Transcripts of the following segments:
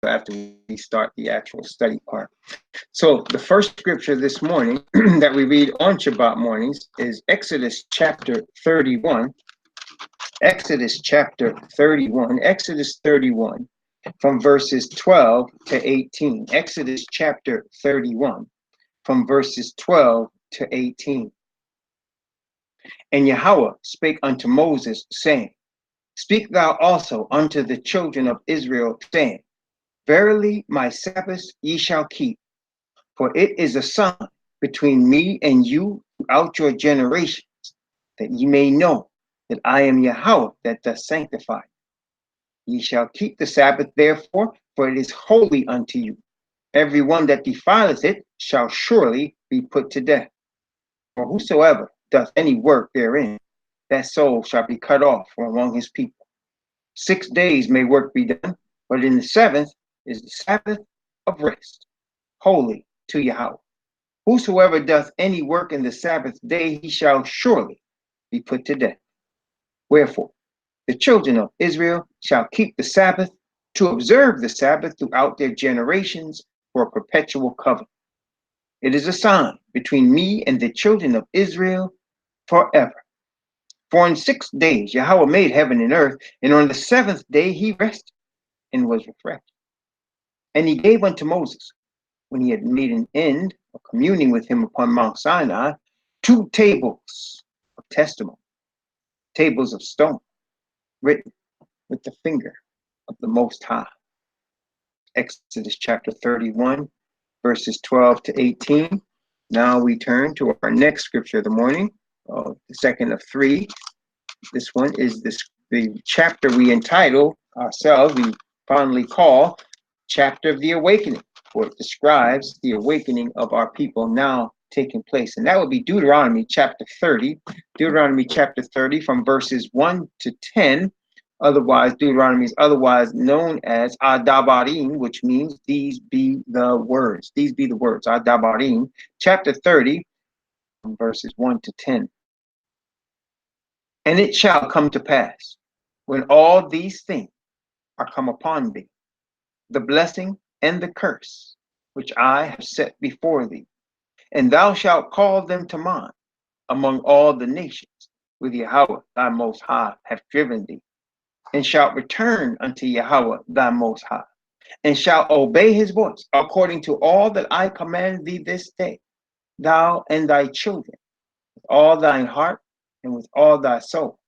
after we start the actual study part. So the first scripture this morning that we read on Shabbat mornings is Exodus chapter 31. Exodus chapter 31. Exodus 31 from verses 12 to 18. Exodus chapter 31 from verses 12 to 18. And Yahweh spake unto Moses, saying, Speak thou also unto the children of Israel, saying, Verily my Sabbaths ye shall keep, for it is a sign between me and you throughout your generations, that ye may know that I am Yahweh that doth sanctify. Ye shall keep the Sabbath therefore, for it is holy unto you. Every one that defileth it shall surely be put to death. For whosoever doth any work therein, that soul shall be cut off from among his people. 6 days may work be done, but in the seventh is the Sabbath of rest, holy to Yahweh. Whosoever doth any work in the Sabbath day, he shall surely be put to death. Wherefore, the children of Israel shall keep the Sabbath, to observe the Sabbath throughout their generations for a perpetual covenant. It is a sign between me and the children of Israel forever. For in 6 days Yahweh made heaven and earth, and on the seventh day he rested and was refreshed. And he gave unto Moses, when he had made an end of communing with him upon Mount Sinai, 2 tables of testimony, tables of stone, written with the finger of the Most High. Exodus chapter 31, verses 12 to 18. Now we turn to our next scripture of the morning, the second of 3. This one is the chapter we entitle ourselves, we fondly call Chapter of the Awakening, for it describes the awakening of our people now taking place. And that would be Deuteronomy chapter 30. Deuteronomy chapter 30 from verses 1 to 10. Otherwise, Deuteronomy is otherwise known as Adabarim, which means these be the words. These be the words, Adabarim. Chapter 30 from verses 1 to 10. And it shall come to pass, when all these things are come upon thee, the blessing and the curse, which I have set before thee, and thou shalt call them to mind among all the nations, with Yahweh thy Most High hath driven thee, and shalt return unto Yahweh thy Most High, and shalt obey his voice, according to all that I command thee this day, thou and thy children, with all thine heart and with all thy soul,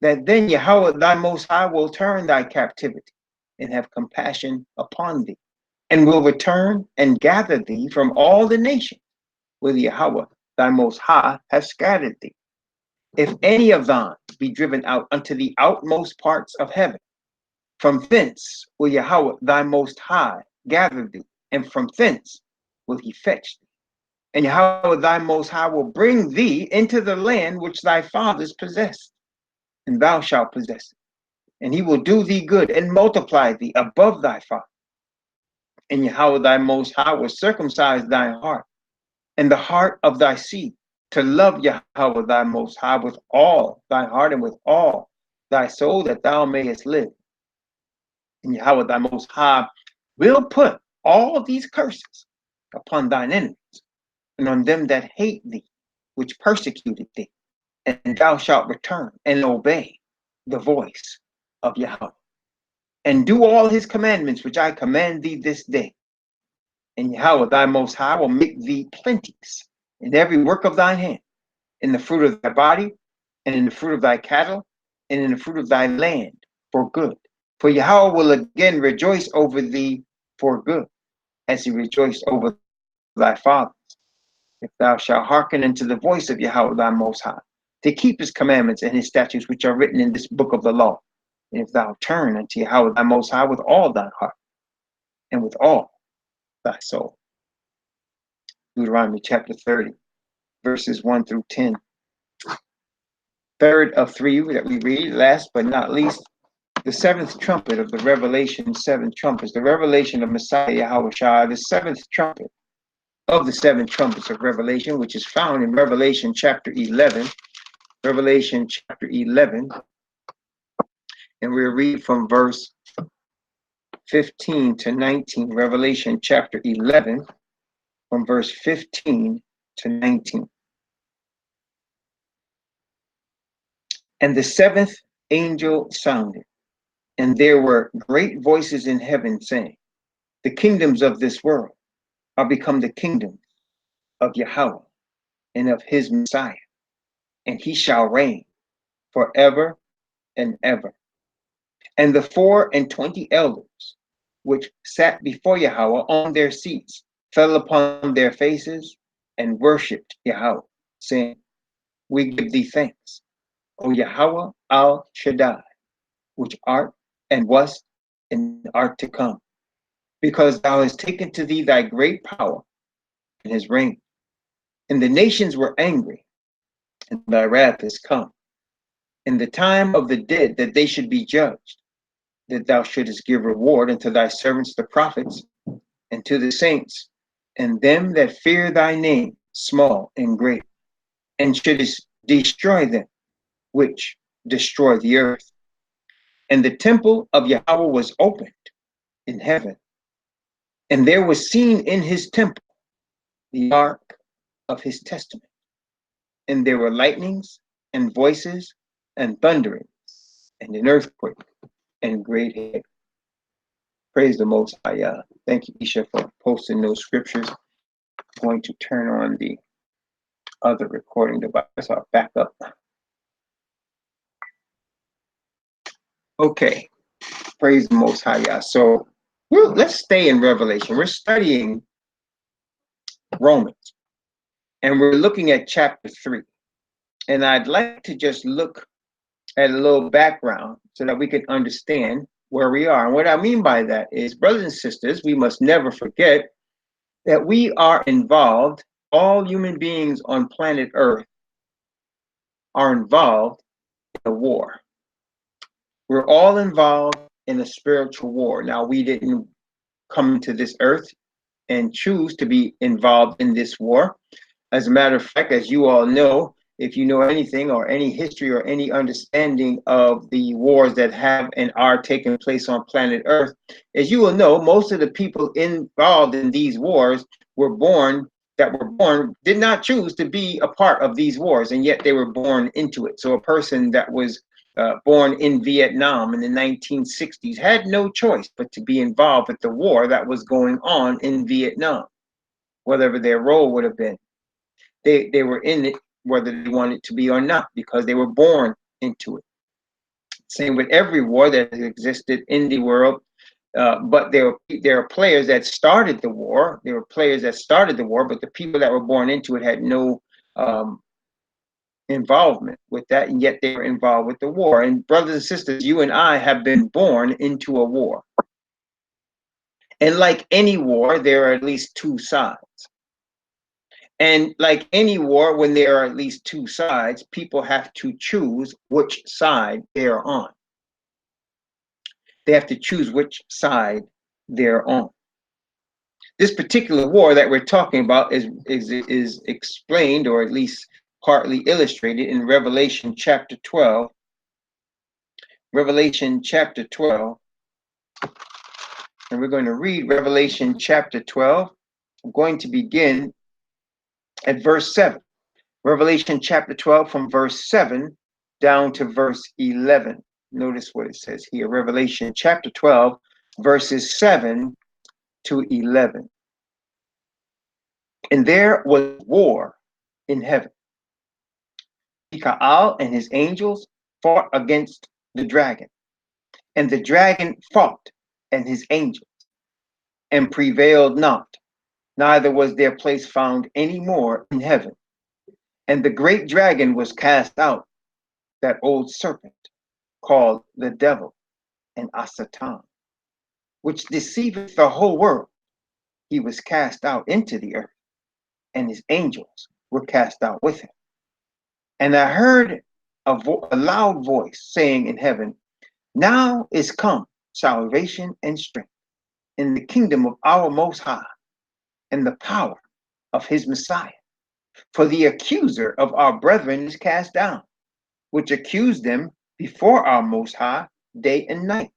that then Yahweh thy Most High will turn thy captivity and have compassion upon thee, and will return and gather thee from all the nations where Yahweh thy Most High hath scattered thee. If any of thine be driven out unto the outmost parts of heaven, from thence will Yahweh thy Most High gather thee, and from thence will he fetch thee. And Yahweh thy Most High will bring thee into the land which thy fathers possessed, and thou shalt possess it. And he will do thee good and multiply thee above thy father. And Yahweh thy Most High will circumcise thy heart and the heart of thy seed, to love Yahweh thy Most High with all thy heart and with all thy soul, that thou mayest live. And Yahweh thy Most High will put all these curses upon thine enemies, and on them that hate thee, which persecuted thee. And thou shalt return and obey the voice of Yahweh, and do all his commandments which I command thee this day. And Yahweh thy Most High will make thee plenteous in every work of thine hand, in the fruit of thy body, and in the fruit of thy cattle, and in the fruit of thy land, for good. For Yahweh will again rejoice over thee for good, as he rejoiced over thy fathers, if thou shalt hearken unto the voice of Yahweh thy Most High, to keep his commandments and his statutes which are written in this book of the law. And if thou turn unto Yahweh thy Most High with all thy heart and with all thy soul. Deuteronomy chapter 30, verses 1 through 10. Third of 3 that we read, last but not least, the seventh trumpet of the Revelation, 7 trumpets, the revelation of Messiah Yahawashi, the seventh trumpet of the 7 trumpets of Revelation, which is found in Revelation chapter 11. Revelation chapter 11, and we'll read from verse 15 to 19. Revelation chapter 11 from verse 15 to 19. And the seventh angel sounded, and there were great voices in heaven saying, the kingdoms of this world are become the kingdoms of Yahweh and of his Messiah, and he shall reign forever and ever. And the 24 elders which sat before Yahweh on their seats fell upon their faces and worshipped Yahweh, saying, we give thee thanks, O Yahweh al Shaddai, which art and wast and art to come, because thou hast taken to thee thy great power and his reign. And the nations were angry, and thy wrath is come. In the time of the dead that they should be judged, that thou shouldest give reward unto thy servants the prophets, and to the saints, and them that fear thy name, small and great, and shouldest destroy them which destroy the earth. And the temple of Yahweh was opened in heaven, and there was seen in his temple the ark of his testament. And there were lightnings and voices and thunderings and an earthquake and great hail. Praise the Most High. Thank you, Isha, for posting those scriptures. I'm going to turn on the other recording device. I'll back up. Okay. Praise the Most High. So let's stay in Revelation. We're studying Romans, and we're looking at chapter 3. And I'd like to just look at a little background so that we can understand where we are. And what I mean by that is, brothers and sisters, we must never forget that we are involved, all human beings on planet Earth are involved in a war. We're all involved in a spiritual war. Now, we didn't come to this earth and choose to be involved in this war. As a matter of fact, as you all know, if you know anything or any history or any understanding of the wars that have and are taking place on planet Earth, as you will know, most of the people involved in these wars did not choose to be a part of these wars, and yet they were born into it. So a person that was born in Vietnam in the 1960s had no choice but to be involved with the war that was going on in Vietnam, whatever their role would have been. They were in it whether they wanted to be or not, because they were born into it. Same with every war that has existed in the world. But there are players that started the war. There were players that started the war, but the people that were born into it had no involvement with that, and yet they were involved with the war. And brothers and sisters, you and I have been born into a war. And like any war, there are at least two sides. And like any war, when there are at least two sides, people have to choose which side they're on. They have to choose which side they're on. This particular war that we're talking about is explained, or at least partly illustrated, in Revelation chapter 12. Revelation chapter 12. And we're going to read Revelation chapter 12. I'm going to begin at verse 7. Revelation chapter 12 from verse 7 down to verse 11. Notice what it says here. Revelation chapter 12, verses 7 to 11. And there was war in heaven. Michael and his angels fought against the dragon. And the dragon fought and his angels, and prevailed not, neither was their place found any more in heaven. And the great dragon was cast out, that old serpent, called the devil and Satan, which deceiveth the whole world. He was cast out into the earth, and his angels were cast out with him. And I heard a loud voice saying in heaven, now is come salvation and strength in the kingdom of our Most High, and the power of his Messiah. For the accuser of our brethren is cast down, which accused them before our Most High day and night.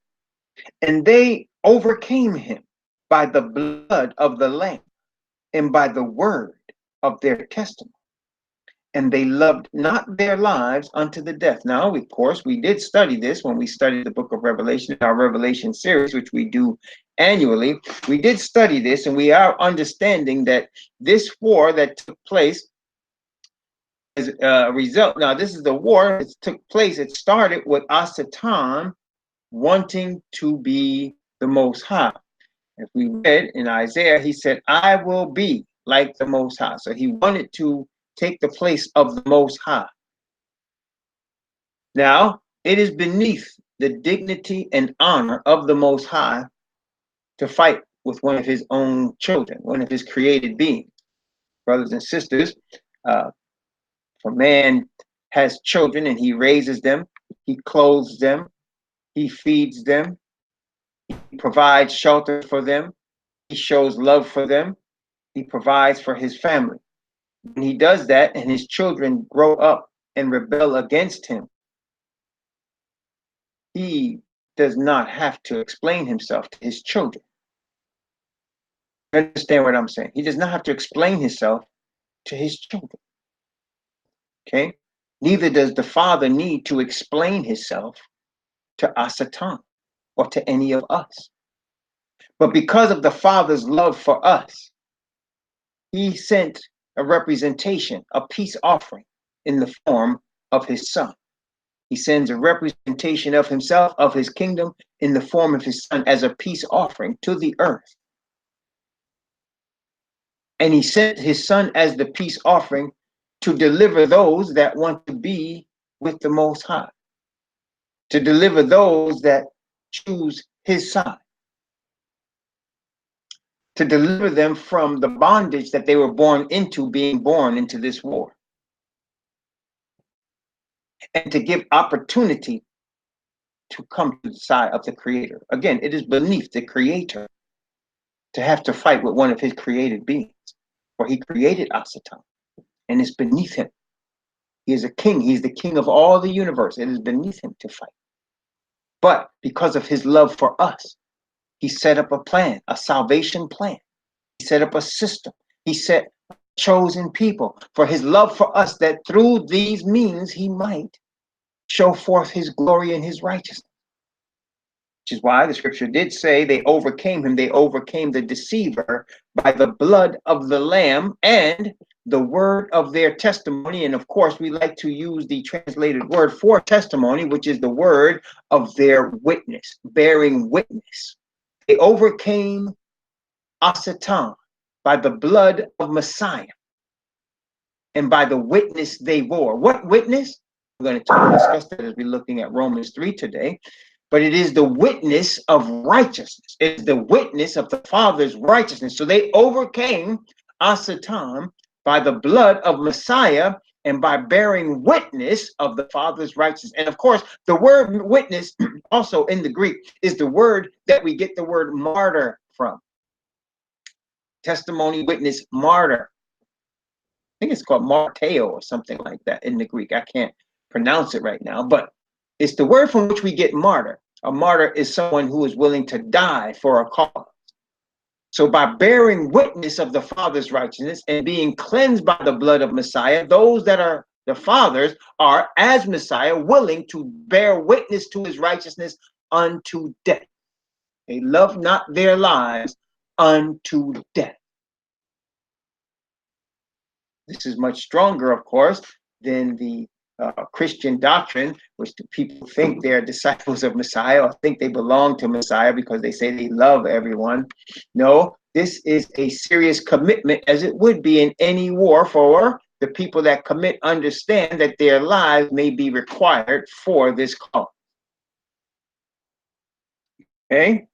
And they overcame him by the blood of the Lamb and by the word of their testimony. And they loved not their lives unto the death. Now, of course, we did study this when we studied the book of Revelation, our Revelation series, which we do annually. We did study this, and we are understanding that this war that took place as a result. Now, this is the war that took place. It started with Asatan wanting to be the Most High. If we read in Isaiah, he said, I will be like the Most High. So he wanted to take the place of the Most High. Now, it is beneath the dignity and honor of the Most High to fight with one of his own children, one of his created beings. Brothers and sisters, if a man has children and he raises them, he clothes them, he feeds them, he provides shelter for them, he shows love for them, he provides for his family. When he does that and his children grow up and rebel against him, he does not have to explain himself to his children. Understand what I'm saying? He does not have to explain himself to his children. Okay? Neither does the father need to explain himself to Asatan or to any of us. But because of the father's love for us, he sent a representation, a peace offering in the form of his son. He sends a representation of himself, of his kingdom, in the form of his son as a peace offering to the earth. And he sent his son as the peace offering to deliver those that want to be with the Most High, to deliver those that choose his side, to deliver them from the bondage that they were born into, being born into this war, and to give opportunity to come to the side of the Creator. Again, it is beneath the Creator to have to fight with one of his created beings, for he created Asatan, and it's beneath him. He is a king. He's the king of all the universe. It is beneath him to fight. But because of his love for us, he set up a plan, a salvation plan. He set up a system. He set chosen people for his love for us, that through these means he might show forth his glory and his righteousness. Which is why the scripture did say they overcame him. They overcame the deceiver by the blood of the Lamb and the word of their testimony. And of course, we like to use the translated word for testimony, which is the word of their witness, bearing witness. They overcame Asatan by the blood of Messiah and by the witness they bore. What witness? We're going to discuss that as we're looking at Romans 3 today. But it is the witness of righteousness. It's the witness of the Father's righteousness. So they overcame Asatan by the blood of Messiah and by bearing witness of the Father's righteousness. And of course, the word witness also in the Greek is the word that we get the word martyr from. Testimony, witness, martyr. I think it's called marteo or something like that in the Greek. I can't pronounce it right now, but it's the word from which we get martyr. A martyr is someone who is willing to die for a cause. So by bearing witness of the Father's righteousness and being cleansed by the blood of Messiah, those that are the Father's are, as Messiah, willing to bear witness to his righteousness unto death. They love not their lives unto death. This is much stronger, of course, than the Christian doctrine, which people think they're disciples of Messiah or think they belong to Messiah because they say they love everyone. No, this is a serious commitment, as it would be in any war, for the people that commit understand that their lives may be required for this cause. Okay?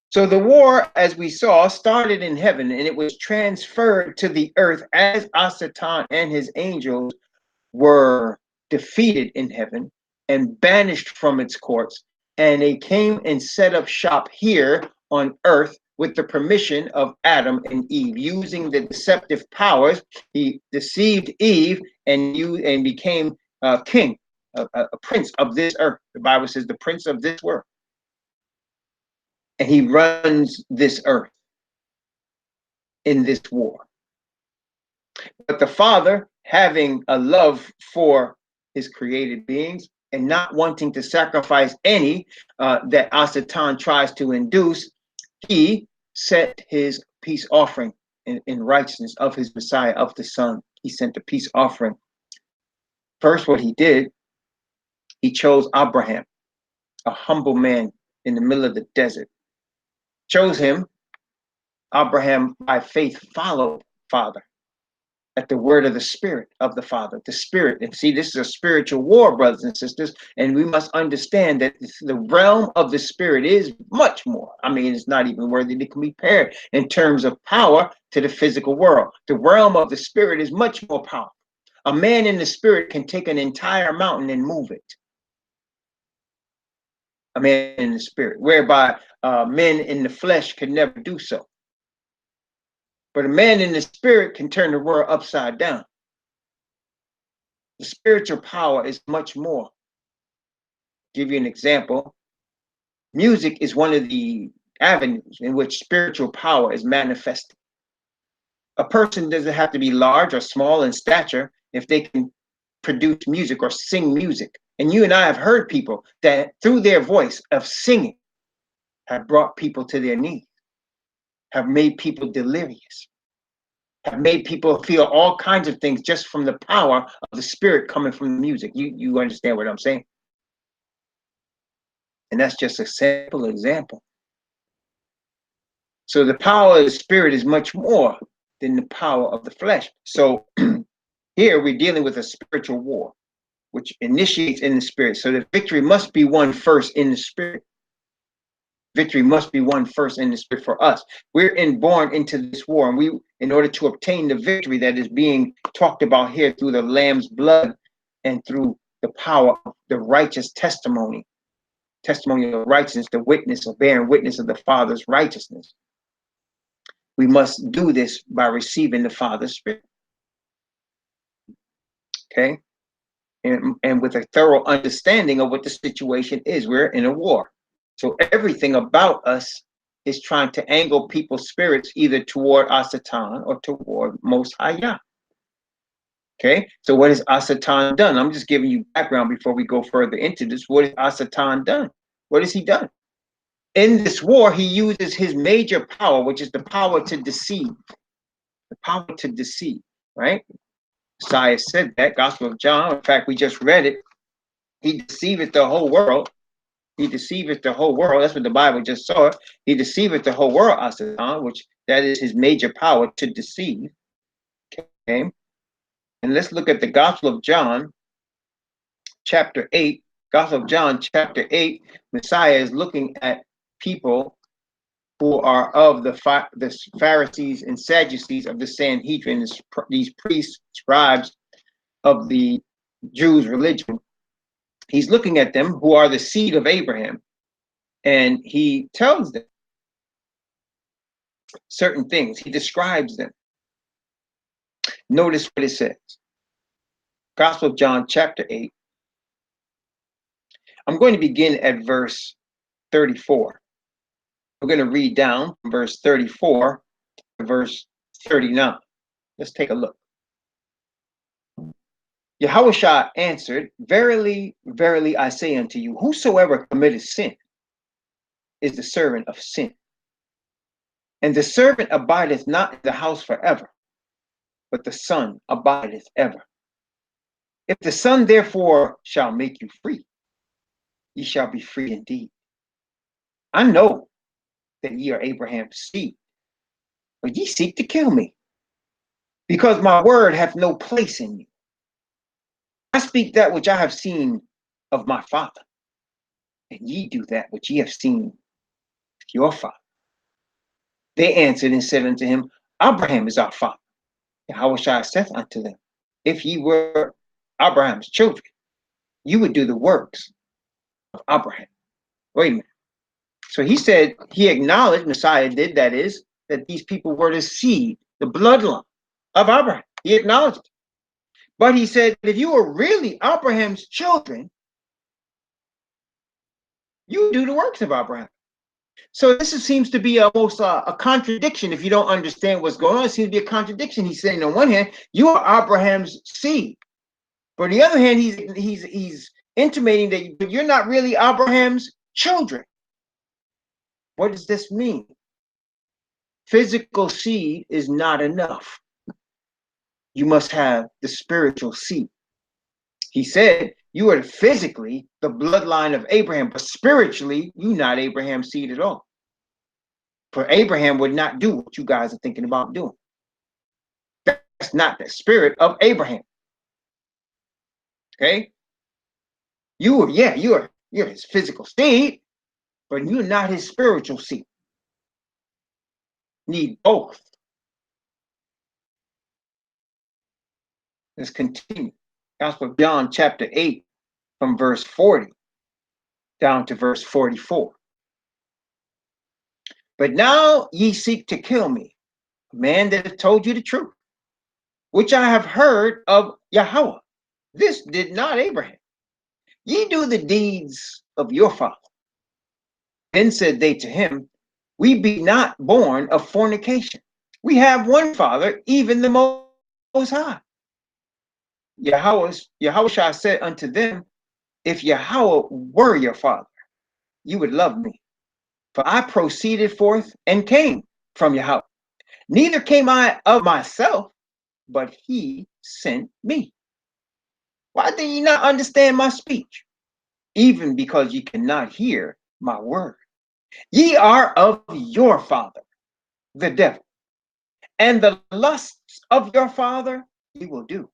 So the war, as we saw, started in heaven and it was transferred to the earth as Asatan and his angels were defeated in heaven and banished from its courts, and they came and set up shop here on earth with the permission of Adam and Eve. Using the deceptive powers, he deceived Eve and became a king, a prince of this earth. The Bible says the prince of this world. and he runs this earth in this war. But the Father, having a love for his created beings and not wanting to sacrifice any that Asatan tries to induce, he set his peace offering in righteousness of his Messiah, of the Son. He sent the peace offering. First, what he did, he chose Abraham, a humble man in the middle of the desert. Chose him. Abraham, by faith, followed Father at the word of the Spirit of the Father, the Spirit. And see, this is a spiritual war, brothers and sisters, and we must understand that the realm of the Spirit is much more. I mean, it's not even worthy to compare in terms of power to the physical world. The realm of the Spirit is much more powerful. A man in the Spirit can take an entire mountain and move it. A man in the Spirit, whereby men in the flesh could never do so. But a man in the Spirit can turn the world upside down. The spiritual power is much more. Give you an example. Music is one of the avenues in which spiritual power is manifested. A person doesn't have to be large or small in stature if they can produce music or sing music. And you and I have heard people that through their voice of singing have brought people to their knees, have made people delirious, have made people feel all kinds of things just from the power of the Spirit coming from the music. You understand what I'm saying? And that's just a simple example. So the power of the Spirit is much more than the power of the flesh. So here we're dealing with a spiritual war, which initiates in the Spirit. So the victory must be won first in the Spirit. Victory must be won first in the Spirit for us. We're born into this war, and in order to obtain the victory that is being talked about here through the Lamb's blood and through the power of the righteous testimony of righteousness, the witness of bearing witness of the Father's righteousness. We must do this by receiving the Father's Spirit. Okay? And with a thorough understanding of what the situation is. We're in a war. So everything about us is trying to angle people's spirits either toward Asatan or toward Most High Yah. Okay, so what has Asatan done? I'm just giving you background before we go further into this. What has Asatan done? What has he done? In this war, he uses his major power, which is the power to deceive. The power to deceive, right? Messiah said that, Gospel of John. In fact, we just read it. He deceiveth the whole world. He deceiveth the whole world. That's what the Bible just saw. He deceiveth the whole world, Asatan, which that is his major power to deceive. Okay. And let's look at the Gospel of John, chapter 8. Gospel of John, chapter 8. Messiah is looking at people who are of the Pharisees and Sadducees of the Sanhedrin, these priests, scribes of the Jews' religion. He's looking at them who are the seed of Abraham, and he tells them certain things. He describes them. Notice what it says. Gospel of John, chapter 8. I'm going to begin at verse 34. We're going to read down from verse 34 to verse 39. Let's take a look. Yahawashi answered, Verily, verily, I say unto you, whosoever committeth sin is the servant of sin. And the servant abideth not in the house forever, but the Son abideth ever. If the Son therefore shall make you free, ye shall be free indeed. I know that ye are Abraham's seed, but ye seek to kill me, because my word hath no place in you. I speak that which I have seen of my Father, and ye do that which ye have seen of your father. They answered and said unto him, Abraham is our father. Yahawashi saith unto them, If ye were Abraham's children, you would do the works of Abraham. Wait a minute. So he said, he acknowledged, Messiah did, that is, that these people were the seed, the bloodline of Abraham. He acknowledged it. But he said, if you were really Abraham's children, you do the works of Abraham. So seems to be almost a contradiction. If you don't understand what's going on, it seems to be a contradiction. He's saying on one hand, you are Abraham's seed. But on the other hand, he's intimating that you're not really Abraham's children. What does this mean? Physical seed is not enough. You must have the spiritual seed. He said, you are physically the bloodline of Abraham, but spiritually, you're not Abraham's seed at all. For Abraham would not do what you guys are thinking about doing. That's not the spirit of Abraham. Okay? You're his physical seed, but you're not his spiritual seed. Need both. Let's continue. Gospel of John, chapter 8, from verse 40 down to verse 44. But now ye seek to kill me, a man that hath told you the truth, which I have heard of Yahawashi. This did not Abraham. Ye do the deeds of your father. Then said they to him, we be not born of fornication. We have one Father, even the Most High. Yahawashi said unto them, if Yahweh were your father, you would love me. For I proceeded forth and came from Yahweh. Neither came I of myself, but he sent me. Why do ye not understand my speech? Even because ye cannot hear my word. Ye are of your father, the devil, and the lusts of your father ye will do.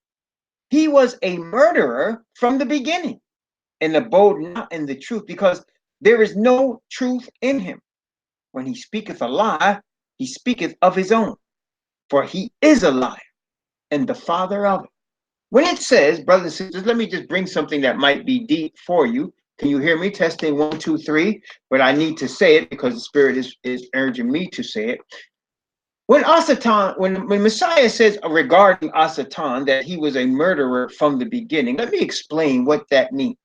He was a murderer from the beginning, and abode not in the truth, because there is no truth in him. When he speaketh a lie, he speaketh of his own, for he is a liar and the father of it. When it says, brothers and sisters, let me just bring something that might be deep for you. Can you hear me? Testing 1, 2, 3. But I need to say it because the Spirit is urging me to say it. When Messiah says regarding Asatan that he was a murderer from the beginning, let me explain what that means.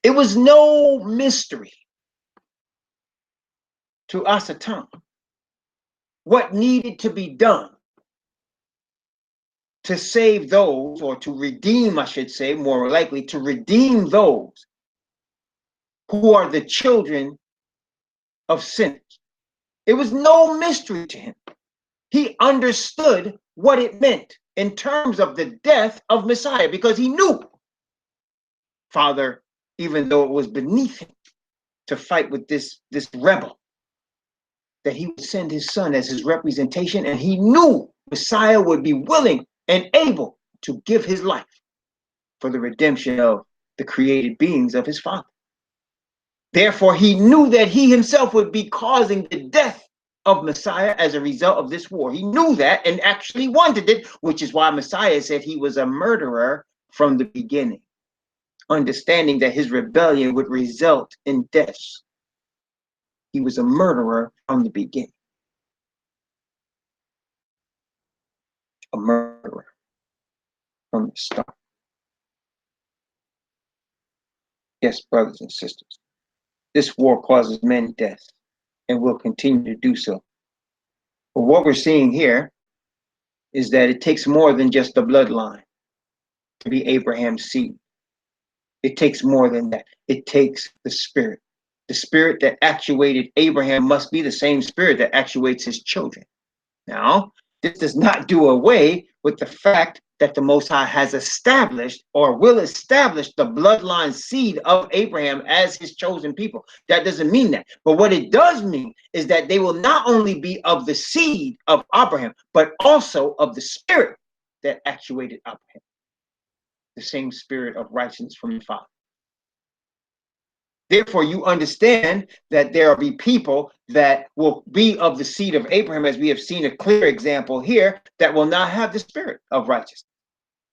It was no mystery to Asatan what needed to be done to save those, or to redeem, I should say, more likely to redeem those who are the children of sinners. It was no mystery to him. He understood what it meant in terms of the death of Messiah, because he knew, Father, even though it was beneath him to fight with this rebel, that he would send his son as his representation, and he knew Messiah would be willing and able to give his life for the redemption of the created beings of his Father. Therefore, he knew that he himself would be causing the death of Messiah as a result of this war. He knew that and actually wanted it, which is why Messiah said he was a murderer from the beginning, understanding that his rebellion would result in deaths. He was a murderer from the beginning. A murderer from the start. Yes, brothers and sisters, this war causes many deaths and will continue to do so. But what we're seeing here is that it takes more than just the bloodline to be Abraham's seed. It takes more than that. It takes the spirit. The spirit that actuated Abraham must be the same spirit that actuates his children. Now, this does not do away with the fact that the Most High has established or will establish the bloodline seed of Abraham as his chosen people. That doesn't mean that. But what it does mean is that they will not only be of the seed of Abraham, but also of the spirit that actuated Abraham. The same spirit of righteousness from the Father. Therefore, you understand that there will be people that will be of the seed of Abraham, as we have seen a clear example here, that will not have the spirit of righteousness.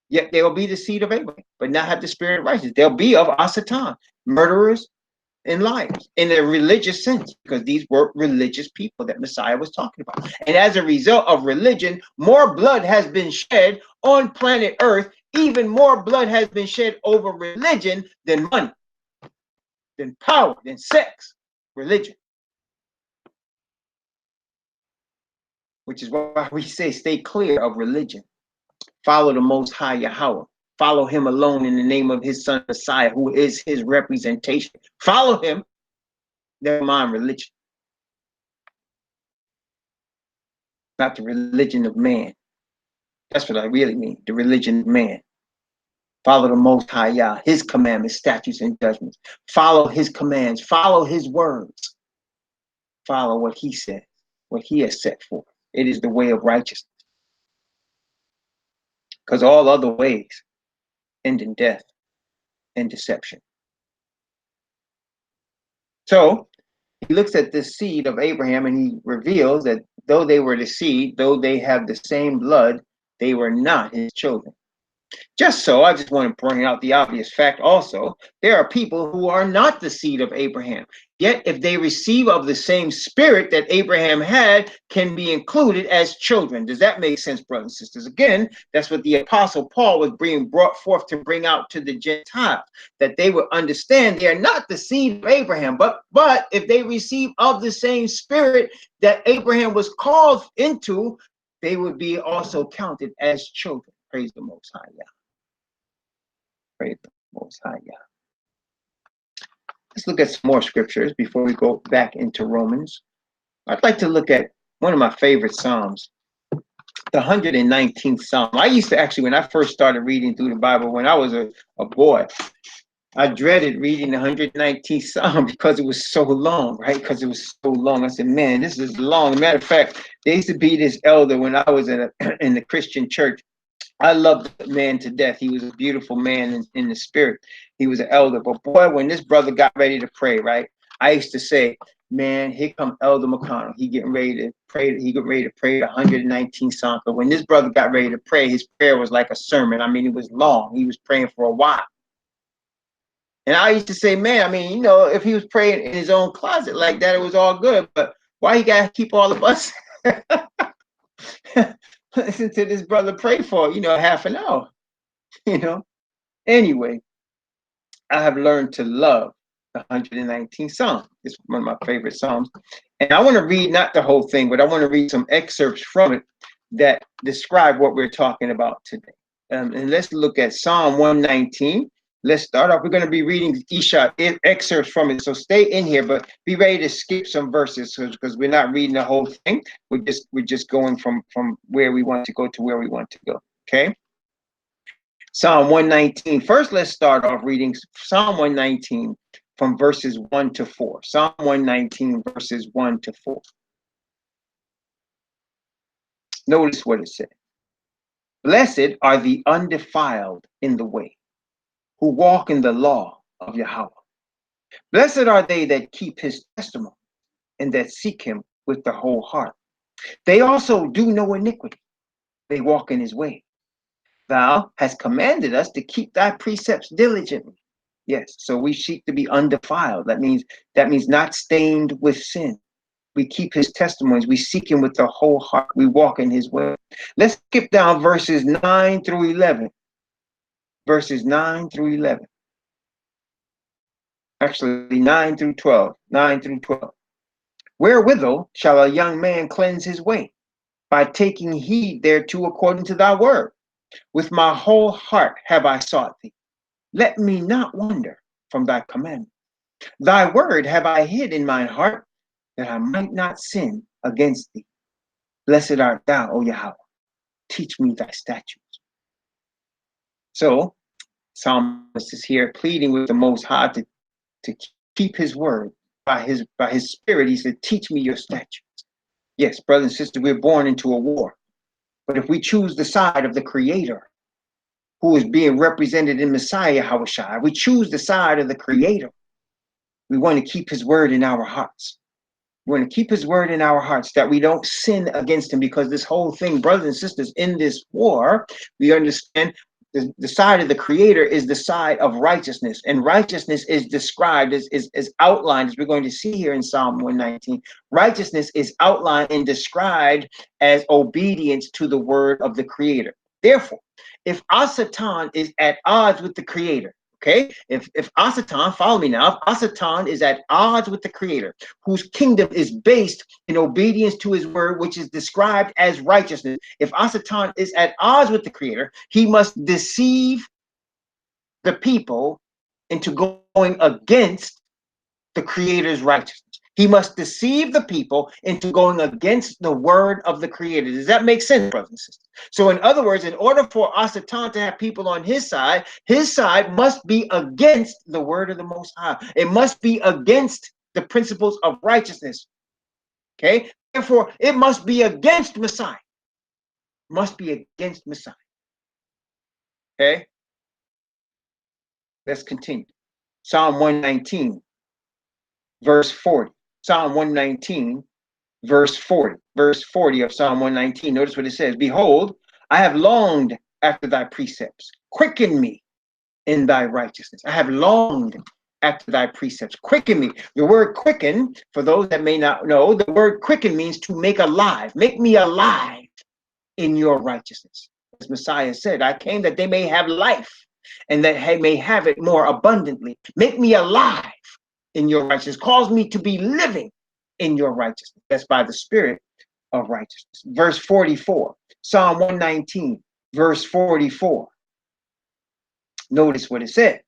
Yet they will be the seed of Abraham, but not have the spirit of righteousness. They'll be of Asatan, murderers and liars, in a religious sense, because these were religious people that Messiah was talking about. And as a result of religion, more blood has been shed on planet Earth. Even more blood has been shed over religion than money, than power, than sex. religion. Which is why we say stay clear of religion. Follow the Most High Yahweh. Follow him alone in the name of his son Messiah, who is his representation. Follow him, never mind religion. Not the religion of man. That's what I really mean, the religion of man. Follow the Most High Yah, his commandments, statutes, and judgments. Follow his commands. Follow his words. Follow what he said, what he has set forth. It is the way of righteousness. Because all other ways end in death and deception. So he looks at this seed of Abraham and he reveals that though they were the seed, though they have the same blood, they were not his children. Just so, I just want to bring out the obvious fact also, there are people who are not the seed of Abraham. Yet, if they receive of the same spirit that Abraham had, can be included as children. Does that make sense, brothers and sisters? Again, that's what the Apostle Paul was being brought forth to bring out to the Gentiles, that they would understand they are not the seed of Abraham, but if they receive of the same spirit that Abraham was called into, they would be also counted as children. Praise the Most High Yah. Praise the Most High Yah. Let's look at some more scriptures before we go back into Romans. I'd like to look at one of my favorite Psalms, the 119th Psalm. I used to actually, when I first started reading through the Bible, when I was a boy, I dreaded reading the 119th Psalm because it was so long, right? Because it was so long. I said, man, this is long. Matter of fact, there used to be this elder when I was in the Christian church. I loved the man to death. He was a beautiful man in the spirit. He was an elder. But boy, when this brother got ready to pray, right, I used to say, man, here come Elder McConnell. He getting ready to pray. He got ready to pray the 119th Psalm. But when this brother got ready to pray, his prayer was like a sermon. I mean, it was long. He was praying for a while. And I used to say, man, I mean, you know, if he was praying in his own closet like that, it was all good. But why he got to keep all of us listen to this brother pray for, half an hour, Anyway, I have learned to love the 119th Psalm. It's one of my favorite Psalms. And I want to read not the whole thing, but I want to read some excerpts from it that describe what we're talking about today. And let's look at Psalm 119. Let's start off. We're going to be reading excerpts from it. So stay in here, but be ready to skip some verses because we're not reading the whole thing. We're just going from where we want to go to where we want to go. Okay. Psalm 119. First, let's start off reading Psalm 119 from verses 1 to 4. Psalm 119 verses 1 to 4. Notice what it says. Blessed are the undefiled in the way, who walk in the law of Yahweh. Blessed are they that keep his testimony and that seek him with the whole heart. They also do no iniquity. They walk in his way. Thou hast commanded us to keep thy precepts diligently. Yes, so we seek to be undefiled. That means not stained with sin. We keep his testimonies. We seek him with the whole heart. We walk in his way. Let's skip down verses 9 through 11. Verses 9 through 11. Actually, 9 through 12. 9 through 12. Wherewithal shall a young man cleanse his way? By taking heed thereto according to thy word. With my whole heart have I sought thee. Let me not wander from thy commandment. Thy word have I hid in mine heart, that I might not sin against thee. Blessed art thou, O Yahweh. Teach me thy statutes. So, Psalmist is here pleading with the Most High to keep his word. By his spirit, he said, teach me your statutes. Yes, brothers and sisters, we're born into a war. But if we choose the side of the Creator, who is being represented in Messiah Yahawashi, we choose the side of the Creator. We want to keep his word in our hearts. We want to keep his word in our hearts, that we don't sin against him, because this whole thing, brothers and sisters, in this war, we understand the side of the Creator is the side of righteousness, and righteousness is described as outlined, as we're going to see here in Psalm 119. Righteousness is outlined and described as obedience to the word of the Creator. Therefore, if our Satan is at odds with the Creator, Okay, if Asatan, follow me now, if Asatan is at odds with the Creator, whose kingdom is based in obedience to his word, which is described as righteousness, if Asatan is at odds with the Creator, he must deceive the people into going against the Creator's righteousness. He must deceive the people into going against the word of the Creator. Does that make sense, brothers and sisters? So in other words, in order for Asatan to have people on his side must be against the word of the Most High. It must be against the principles of righteousness. Okay? Therefore, it must be against Messiah. Must be against Messiah. Okay? Let's continue. Psalm 119, verse 40. Psalm 119, verse 40. Verse 40 of Psalm 119. Notice what it says. Behold, I have longed after thy precepts. Quicken me in thy righteousness. I have longed after thy precepts. Quicken me. The word quicken, for those that may not know, the word quicken means to make alive. Make me alive in your righteousness. As Messiah said, I came that they may have life and that they may have it more abundantly. Make me alive in your righteousness. Cause me to be living in your righteousness. That's by the Spirit of righteousness. Verse 44, Psalm 119, verse 44. Notice what it says.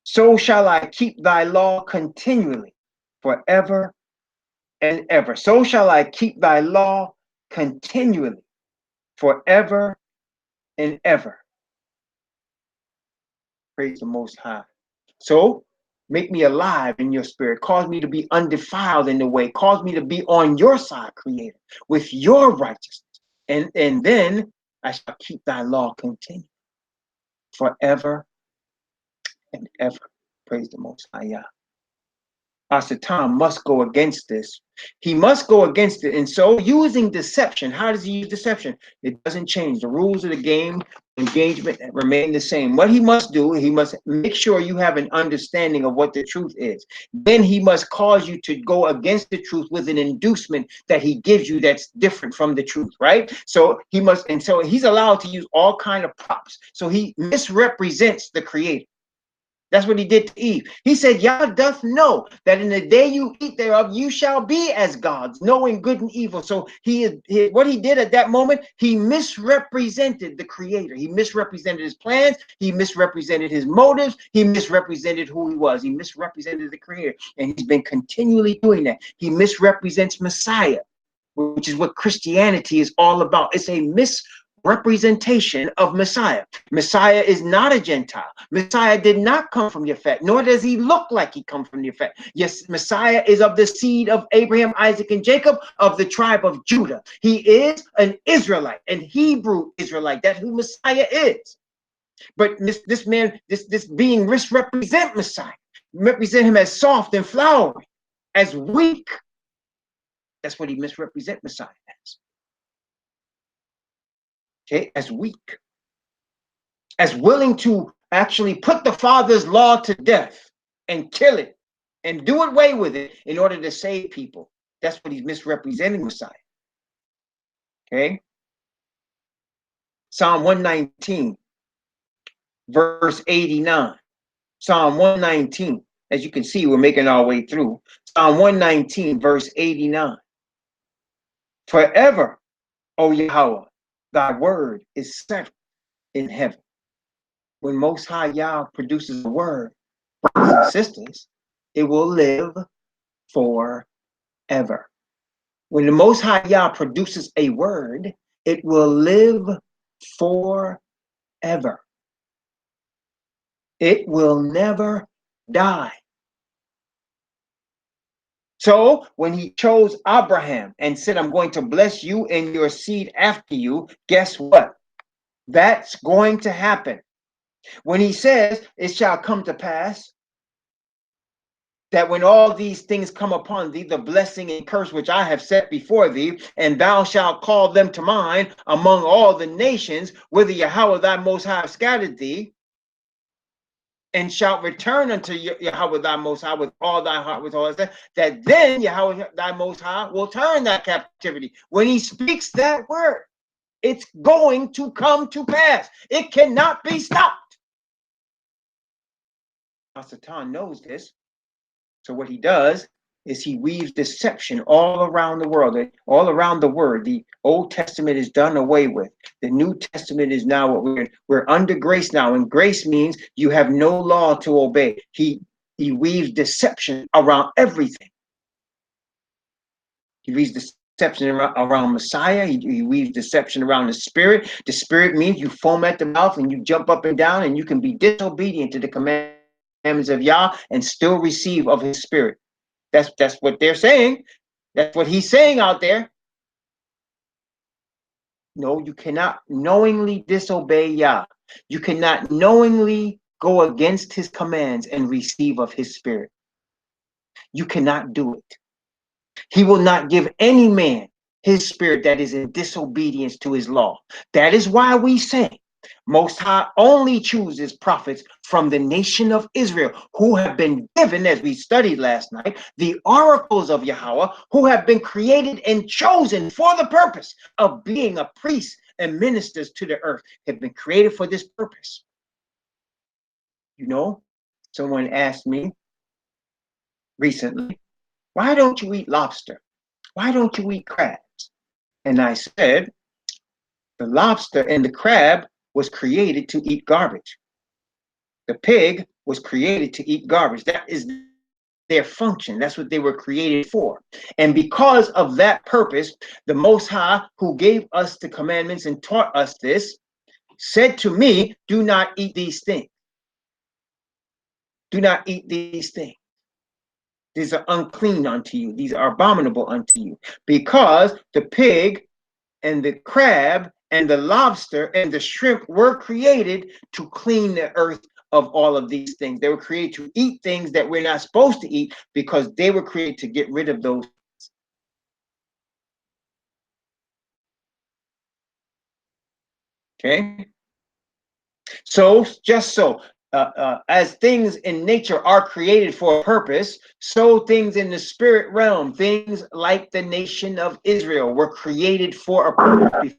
So shall I keep thy law continually forever and ever. So shall I keep thy law continually forever and ever. Praise the Most High. So make me alive in your spirit. Cause me to be undefiled in the way. Cause me to be on your side, Creator, with your righteousness. And then I shall keep thy law continually forever and ever. Praise the Most High. Yah. Satan must go against this. He must go against it. And so using deception, how does he use deception? It doesn't change. The rules of the game, engagement remain the same. What he must do, he must make sure you have an understanding of what the truth is. Then he must cause you to go against the truth with an inducement that he gives you that's different from the truth, right? So he must, and so he's allowed to use all kind of props. So he misrepresents the Creator. That's what he did to Eve. He said, Yah doth know that in the day you eat thereof, you shall be as gods, knowing good and evil. So what he did at that moment, he misrepresented the Creator. He misrepresented his plans. He misrepresented his motives. He misrepresented who he was. He misrepresented the Creator. And he's been continually doing that. He misrepresents Messiah, which is what Christianity is all about. It's a misrepresentation of Messiah. Messiah is not a Gentile. Messiah did not come from Yafet, nor does he look like he come from Yafet. Yes, Messiah is of the seed of Abraham, Isaac, and Jacob, of the tribe of Judah. He is an Israelite, an Hebrew Israelite. That's who Messiah is. But this being misrepresent Messiah, represent him as soft and flowery, as weak. That's what he misrepresent Messiah as. Okay, as weak, as willing to actually put the Father's law to death and kill it and do away with it in order to save people. That's what he's misrepresenting Messiah. Okay, Psalm 119, verse 89. Psalm 119, as you can see, we're making our way through. Psalm 119, verse 89. Forever, O Yahweh, thy word is settled in heaven. When Most High Yah produces a word, brothers and sisters, it will live forever. When the Most High Yah produces a word, it will live forever. It will never die. So when he chose Abraham and said, I'm going to bless you and your seed after you, guess what? That's going to happen. When he says, it shall come to pass that when all these things come upon thee, the blessing and curse which I have set before thee, and thou shalt call them to mind among all the nations, whither Yahweh thy Most High scattered thee, and shalt return unto Yahweh thy Most High with all thy heart, with all that then Yahweh thy Most High will turn that captivity. When he speaks that word, it's going to come to pass. It cannot be stopped. Satan knows this. So what he does is he weaves deception all around the world, all around the word. The Old Testament is done away with. The New Testament is now what we're under grace now. And grace means you have no law to obey. He weaves deception around everything. He weaves deception around Messiah. He weaves deception around the Spirit. The Spirit means you foam at the mouth and you jump up and down, and you can be disobedient to the commandments of Yah and still receive of his Spirit. That's what they're saying. That's what he's saying out there. No, you cannot knowingly disobey Yah. You cannot knowingly go against his commands and receive of his Spirit. You cannot do it. He will not give any man his spirit that is in disobedience to his law. That is why we say Most High only chooses prophets from the nation of Israel, who have been given, as we studied last night, the oracles of Yahweh, who have been created and chosen for the purpose of being a priest and ministers to the earth, have been created for this purpose. You know, someone asked me recently, why don't you eat lobster? Why don't you eat crabs? And I said, the lobster and the crab was created to eat garbage. The pig was created to eat garbage. That is their function. That's what they were created for. And because of that purpose, the Most High, who gave us the commandments and taught us this, said to me, do not eat these things. Do not eat these things. These are unclean unto you. These are abominable unto you. Because the pig and the crab and the lobster and the shrimp were created to clean the earth of all of these things. They were created to eat things that we're not supposed to eat, because they were created to get rid of those. Okay? So, just so, as things in nature are created for a purpose, so things in the spirit realm, things like the nation of Israel, were created for a purpose.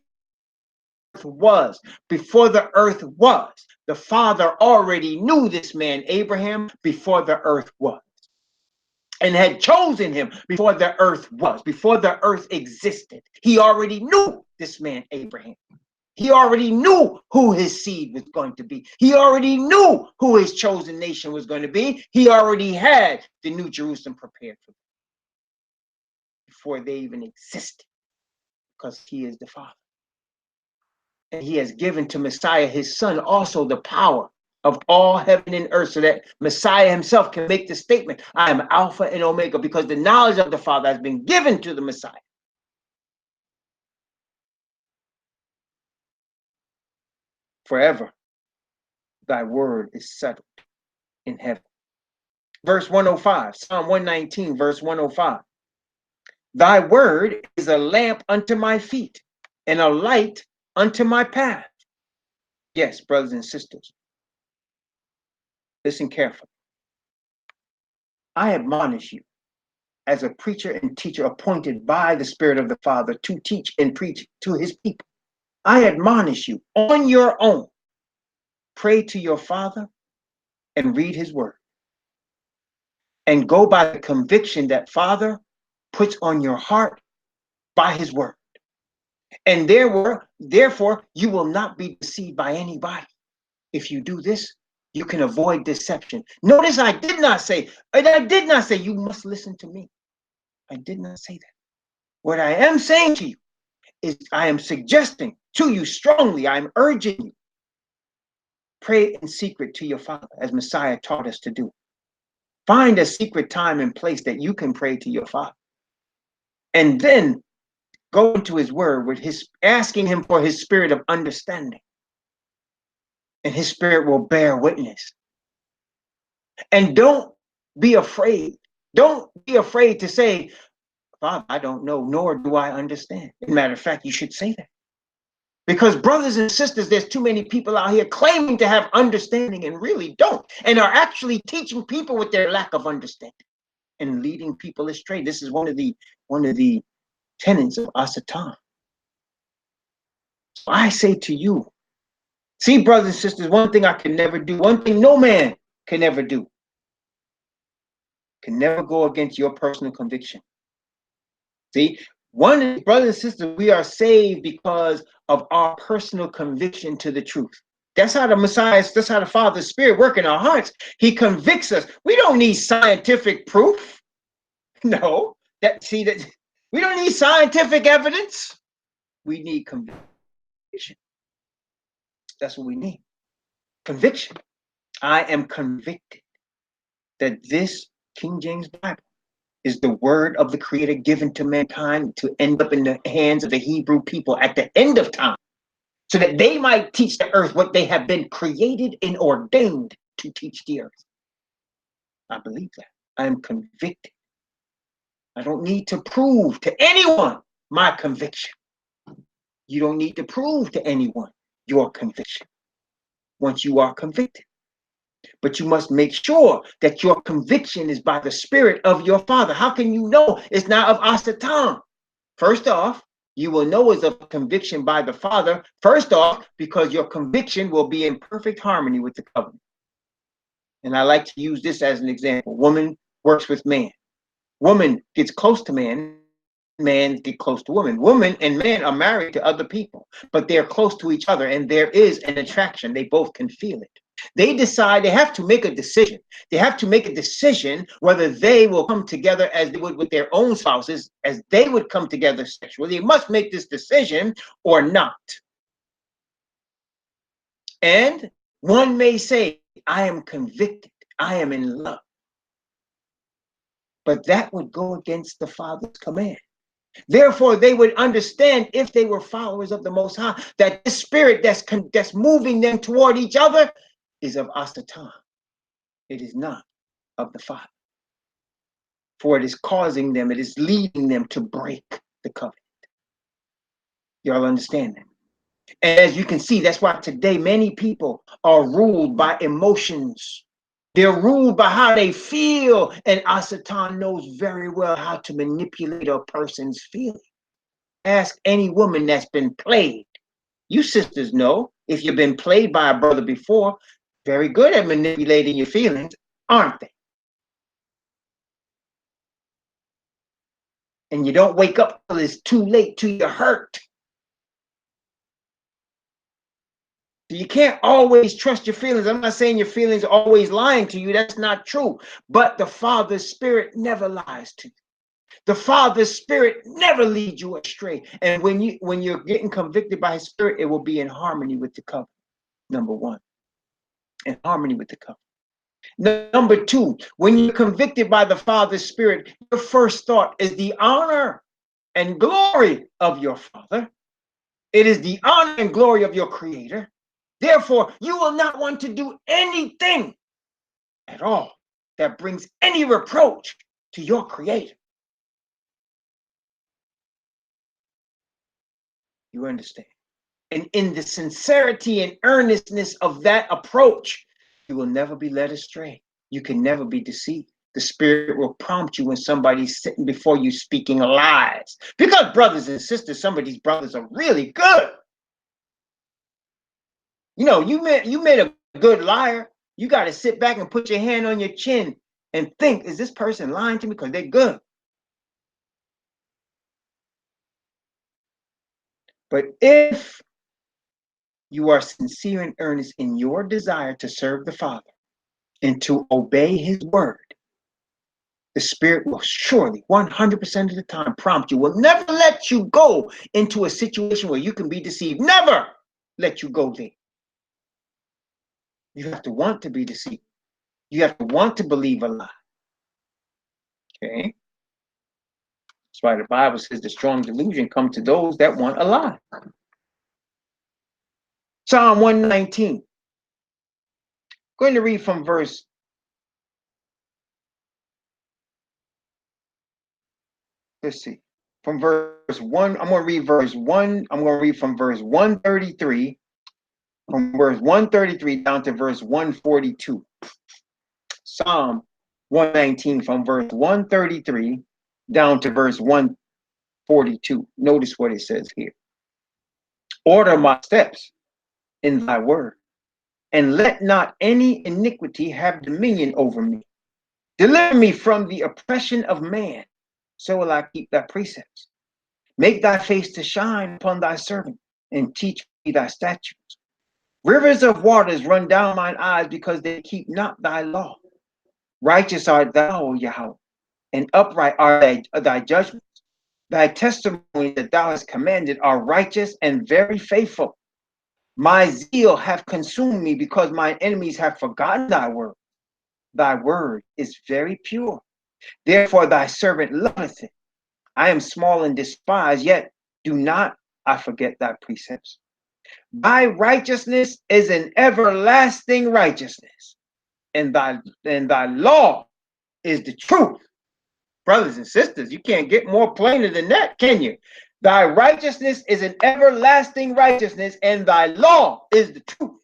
Before the earth was, the Father already knew this man Abraham before the earth was, and had chosen him before the earth was, before the earth existed. He already knew this man Abraham. He already knew who his seed was going to be. He already knew who his chosen nation was going to be. He already had the New Jerusalem prepared for them before they even existed, because he is the Father. And he has given to Messiah, his son, also the power of all heaven and earth, so that Messiah himself can make the statement, I am Alpha and Omega, because the knowledge of the Father has been given to the Messiah. Forever, thy word is settled in heaven. Verse 105, Psalm 119, verse 105. Thy word is a lamp unto my feet and a light unto my path. Yes, brothers and sisters, listen carefully. I admonish you as a preacher and teacher appointed by the Spirit of the Father to teach and preach to his people. I admonish you on your own. Pray to your Father and read his word. And go by the conviction that Father puts on your heart by his word. And therefore, you will not be deceived by anybody. If you do this, you can avoid deception. Notice I did not say you must listen to me. I did not say that. What I am saying to you is I am suggesting to you strongly, I'm urging you, pray in secret to your Father, as Messiah taught us to do. Find a secret time and place that you can pray to your Father. And then go into his word with asking him for his spirit of understanding. And his spirit will bear witness. And don't be afraid. Don't be afraid to say, Father, I don't know, nor do I understand. As a matter of fact, you should say that. Because brothers and sisters, there's too many people out here claiming to have understanding and really don't, and are actually teaching people with their lack of understanding and leading people astray. This is one of the tenets of Satan. So I say to you, see, brothers and sisters, one thing I can never do, one thing no man can ever do, can never go against your personal conviction. See, one, brothers and sisters, we are saved because of our personal conviction to the truth. That's how the Messiah, that's how the Father's Spirit works in our hearts. He convicts us. We don't need scientific proof. No, that we don't need scientific evidence. We need conviction. That's what we need. Conviction. I am convicted that this King James Bible is the word of the Creator given to mankind to end up in the hands of the Hebrew people at the end of time, so that they might teach the earth what they have been created and ordained to teach the earth. I believe that. I am convicted. I don't need to prove to anyone my conviction. You don't need to prove to anyone your conviction once you are convicted. But you must make sure that your conviction is by the Spirit of your Father. How can you know it's not of Asatan? First off, you will know it's of conviction by the Father. First off, because your conviction will be in perfect harmony with the covenant. And I like to use this as an example. Woman works with man. Woman gets close to man. Man get close to woman. Woman and man are married to other people, but they're close to each other and there is an attraction. They both can feel it. They decide, they have to make a decision. They have to make a decision whether they will come together as they would with their own spouses, as they would come together sexually. They must make this decision or not. And one may say, I am convicted. I am in love. But that would go against the Father's command. Therefore, they would understand, if they were followers of the Most High, that this spirit that's moving them toward each other is of Asatan. It is not of the Father. For it is causing them, it is leading them to break the covenant. Y'all understand that? And as you can see, that's why today many people are ruled by emotions. They're ruled by how they feel, and Asatan knows very well how to manipulate a person's feelings. Ask any woman that's been played. You sisters know, if you've been played by a brother before, very good at manipulating your feelings, aren't they? And you don't wake up till it's too late, till you're hurt. You can't always trust your feelings. I'm not saying your feelings are always lying to you. That's not true. But the Father's Spirit never lies to you. The Father's Spirit never leads you astray. And when you're getting convicted by His Spirit, it will be in harmony with the covenant. Number one, in harmony with the covenant. Number two, when you're convicted by the Father's Spirit, your first thought is the honor and glory of your Father. It is the honor and glory of your Creator. Therefore, you will not want to do anything at all that brings any reproach to your Creator. You understand? And in the sincerity and earnestness of that approach, you will never be led astray. You can never be deceived. The Spirit will prompt you when somebody's sitting before you speaking lies. Because, brothers and sisters, some of these brothers are really good. You know, you made a good liar. You got to sit back and put your hand on your chin and think, is this person lying to me? Because they're good. But if you are sincere and earnest in your desire to serve the Father and to obey His word, the Spirit will surely 100% of the time prompt you, will never let you go into a situation where you can be deceived. Never let you go there. You have to want to be deceived. You have to want to believe a lie. Okay? That's why the Bible says the strong delusion comes to those that want a lie. Psalm 119. Going to read from verse. Let's see. From verse 1, I'm going to read verse 1. I'm going to read from verse 133. From verse 133 down to verse 142. Psalm 119 from verse 133 down to verse 142. Notice what it says here. Order my steps in thy word, and let not any iniquity have dominion over me. Deliver me from the oppression of man, so will I keep thy precepts. Make thy face to shine upon thy servant, and teach me thy statutes. Rivers of waters run down mine eyes, because they keep not thy law. Righteous art thou, O Yahweh, and upright are thy judgments. Thy testimony that thou hast commanded are righteous and very faithful. My zeal hath consumed me, because mine enemies have forgotten thy word. Thy word is very pure. Therefore thy servant loveth it. I am small and despised, yet do not I forget thy precepts. Thy righteousness is an everlasting righteousness, and thy law is the truth. Brothers and sisters, you can't get more plainer than that, can you? Thy righteousness is an everlasting righteousness, and thy law is the truth.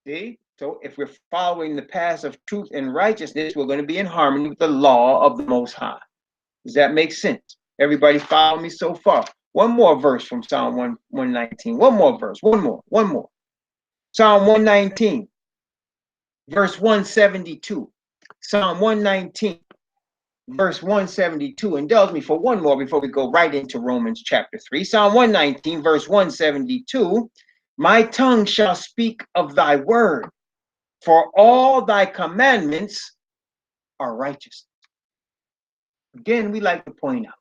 See? So if we're following the path of truth and righteousness, we're going to be in harmony with the law of the Most High. Does that make sense? Everybody follow me so far? One more verse from Psalm 119. One more verse. One more. Psalm 119, verse 172. Psalm 119, verse 172. Indulge me for one more before we go right into Romans chapter 3. Psalm 119, verse 172. My tongue shall speak of thy word, for all thy commandments are righteous. Again, we like to point out,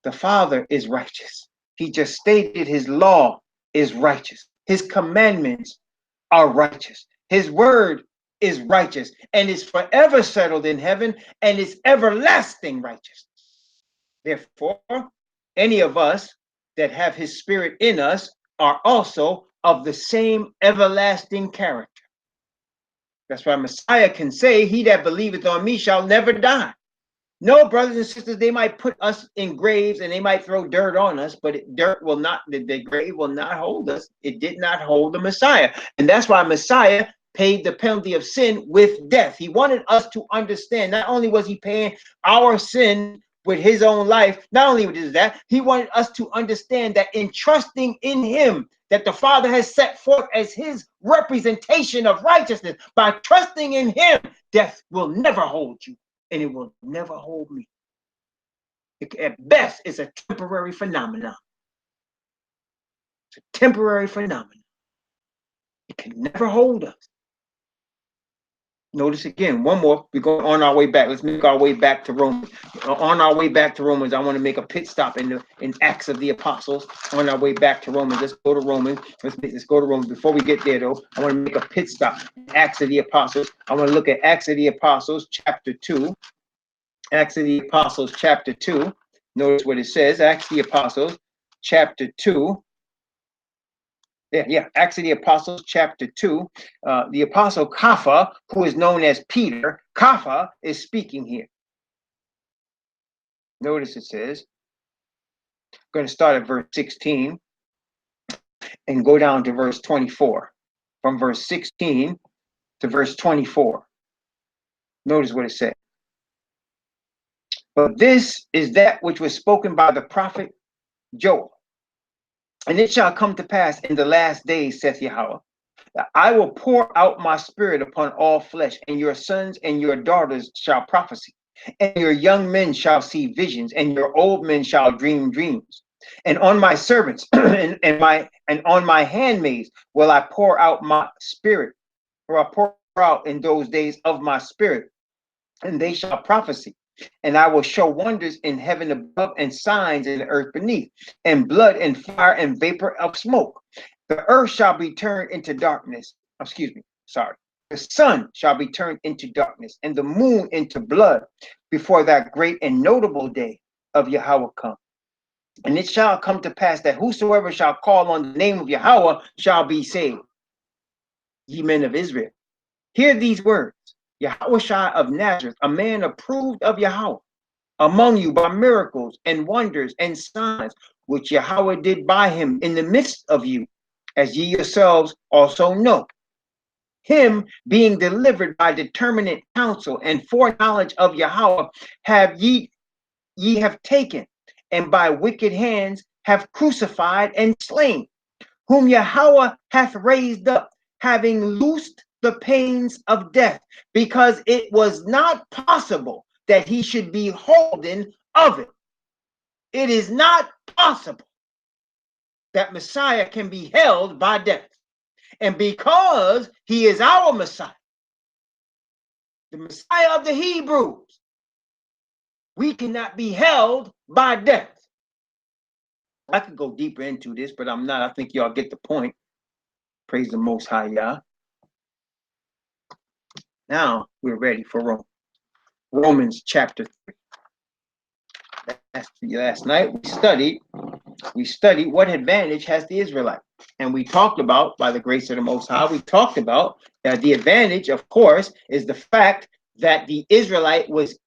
the Father is righteous. He just stated his law is righteous. His commandments are righteous. His word is righteous and is forever settled in heaven and is everlasting righteousness. Therefore, any of us that have his spirit in us are also of the same everlasting character. That's why Messiah can say, he that believeth on me shall never die. No, brothers and sisters, they might put us in graves and they might throw dirt on us, but dirt will not, the grave will not hold us. It did not hold the Messiah. And that's why Messiah paid the penalty of sin with death. He wanted us to understand, not only was he paying our sin with his own life, not only was that, he wanted us to understand that in trusting in him, that the Father has set forth as his representation of righteousness, by trusting in him, death will never hold you. And it will never hold me. At best, it's a temporary phenomenon. It's a temporary phenomenon. It can never hold us. Notice again, one more. We're going on our way back. Let's make our way back to Romans. On our way back to Romans, I want to make a pit stop in Acts of the Apostles. On our way back to Romans, let's go to Romans. Let's go to Romans. Before we get there, though, I want to make a pit stop in Acts of the Apostles. I want to look at Acts of the Apostles, chapter 2. Acts of the Apostles, chapter 2. Notice what it says. Acts of the Apostles, chapter 2. Acts of the Apostles, chapter 2. The Apostle Kepha, who is known as Peter, Kepha is speaking here. Notice it says, I'm going to start at verse 16 and go down to verse 24. From verse 16 to verse 24. Notice what it said. But this is that which was spoken by the prophet Joel. And it shall come to pass in the last days, saith Yahweh, that I will pour out my spirit upon all flesh, and your sons and your daughters shall prophesy, and your young men shall see visions, and your old men shall dream dreams. And on my servants and on my handmaids will I pour out my spirit, or I pour out in those days of my spirit, and they shall prophesy. And I will show wonders in heaven above and signs in the earth beneath, and blood and fire and vapor of smoke. The earth shall be turned into darkness. The sun shall be turned into darkness, and the moon into blood, before that great and notable day of Yahweh come. And it shall come to pass that whosoever shall call on the name of Yahweh shall be saved. Ye men of Israel, hear these words. Yahawashi of Nazareth, a man approved of Yahweh, among you by miracles and wonders and signs, which Yahweh did by him in the midst of you, as ye yourselves also know. Him being delivered by determinate counsel and foreknowledge of Yahweh, have ye have taken, and by wicked hands have crucified and slain, whom Yahweh hath raised up, having loosed the pains of death, because it was not possible that he should be holden of it. It is not possible that Messiah can be held by death. And because he is our Messiah, the Messiah of the Hebrews, we cannot be held by death. I could go deeper into this, but I'm not. I think y'all get the point. Praise the Most High Yah. Now we're ready for Rome. Romans chapter 3. Last night we studied what advantage has the Israelite. And we talked about, by the grace of the Most High, we talked about the advantage, of course, is the fact that the Israelite was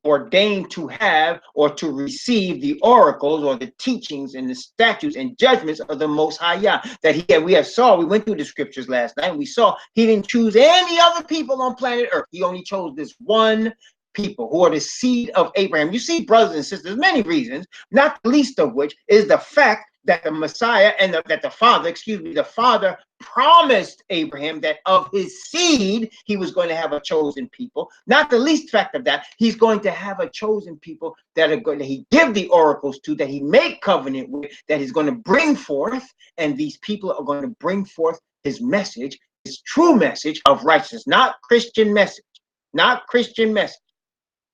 ordained to have or to receive the oracles or the teachings and the statutes and judgments of the Most High Yah. We went through the scriptures last night, and we saw he didn't choose any other people on planet Earth. He only chose this one people who are the seed of Abraham. You see, brothers and sisters, many reasons, not the least of which is the fact that the Messiah and the Father promised Abraham that of his seed he was going to have a chosen people. Not the least fact of that, he's going to have a chosen people that he give the oracles to, that he make covenant with, that he's going to bring forth, and these people are going to bring forth his message, his true message of righteousness, not Christian message, not Christian message.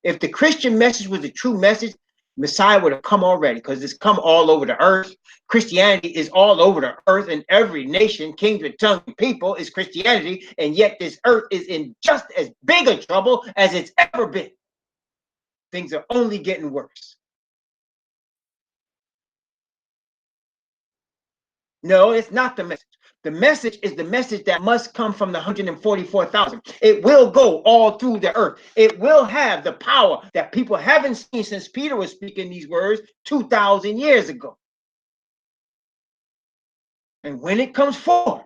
If the Christian message was the true message, Messiah would have come already, because it's come all over the earth. Christianity is all over the earth, in every nation, kingdom, tongue, people is Christianity, and yet this earth is in just as big a trouble as it's ever been. Things are only getting worse. No, it's not the message. The message is the message that must come from the 144,000. It will go all through the earth. It will have the power that people haven't seen since Peter was speaking these words 2,000 years ago. And when it comes forth,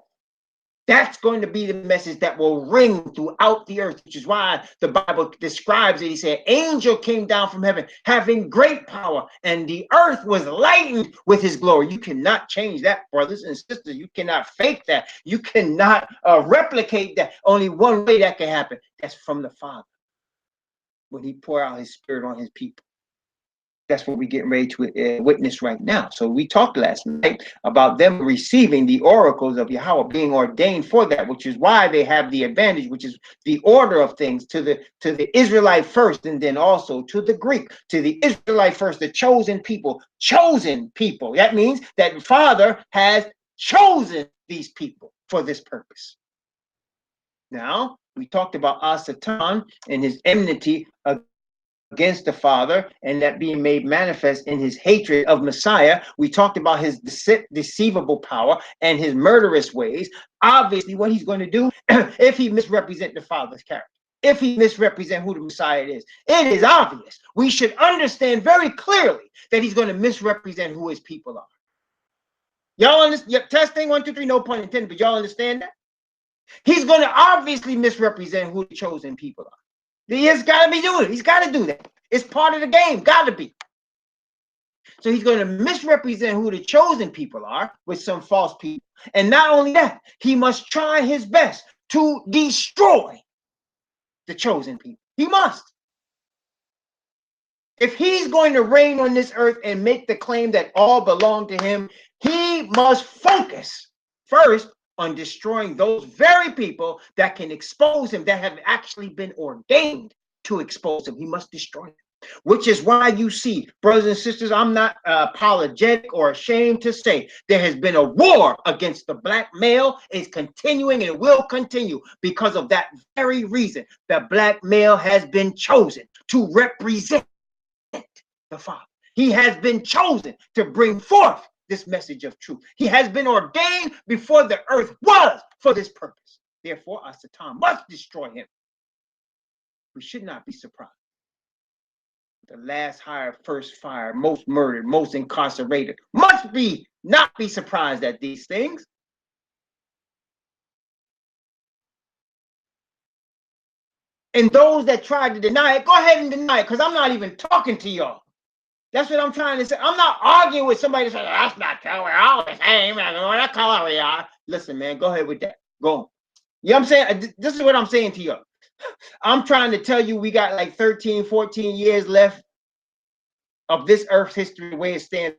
that's going to be the message that will ring throughout the earth, which is why the Bible describes it. He said, angel came down from heaven having great power, and the earth was lightened with his glory. You cannot change that, brothers and sisters. You cannot fake that. You cannot replicate that. Only one way that can happen. That's from the Father, when he pour out his spirit on his people. That's what we're getting ready to witness right now. So we talked last night about them receiving the oracles of Yahweh, being ordained for that, which is why they have the advantage, which is the order of things, to the Israelite first, and then also to the Greek. To the Israelite first, the chosen people. Chosen people. That means that the Father has chosen these people for this purpose. Now, we talked about Satan and his enmity against the Father, and that being made manifest in his hatred of Messiah. We talked about his deceivable power and his murderous ways. Obviously, what he's going to do if he misrepresent the Father's character, if he misrepresent who the Messiah is, it is obvious. We should understand very clearly that he's going to misrepresent who his people are. Y'all understand? Testing 1, 2, 3, no pun intended, but y'all understand that? He's going to obviously misrepresent who the chosen people are. He has got to be doing it. He's got to do that. It's part of the game. Got to be. So he's going to misrepresent who the chosen people are with some false people. And not only that, he must try his best to destroy the chosen people. He must. If he's going to reign on this earth and make the claim that all belong to him, he must focus first on destroying those very people that can expose him, that have actually been ordained to expose him. He must destroy them. Which is why you see, brothers and sisters, I'm not apologetic or ashamed to say there has been a war against the black male. It's continuing and it will continue because of that very reason. The black male has been chosen to represent the Father. He has been chosen to bring forth this message of truth. He has been ordained before the earth was for this purpose. Therefore, Satan must destroy him. We should not be surprised. The last hired, first fired, most murdered, most incarcerated must not be surprised at these things. And those that try to deny it, go ahead and deny it, because I'm not even talking to y'all. That's what I'm trying to say. I'm not arguing with somebody that says, that's not true. We're all the same. That's how we are. Listen, man, go ahead with that. Go on. You know what I'm saying? This is what I'm saying to you. I'm trying to tell you we got like 13, 14 years left of this earth's history the way it stands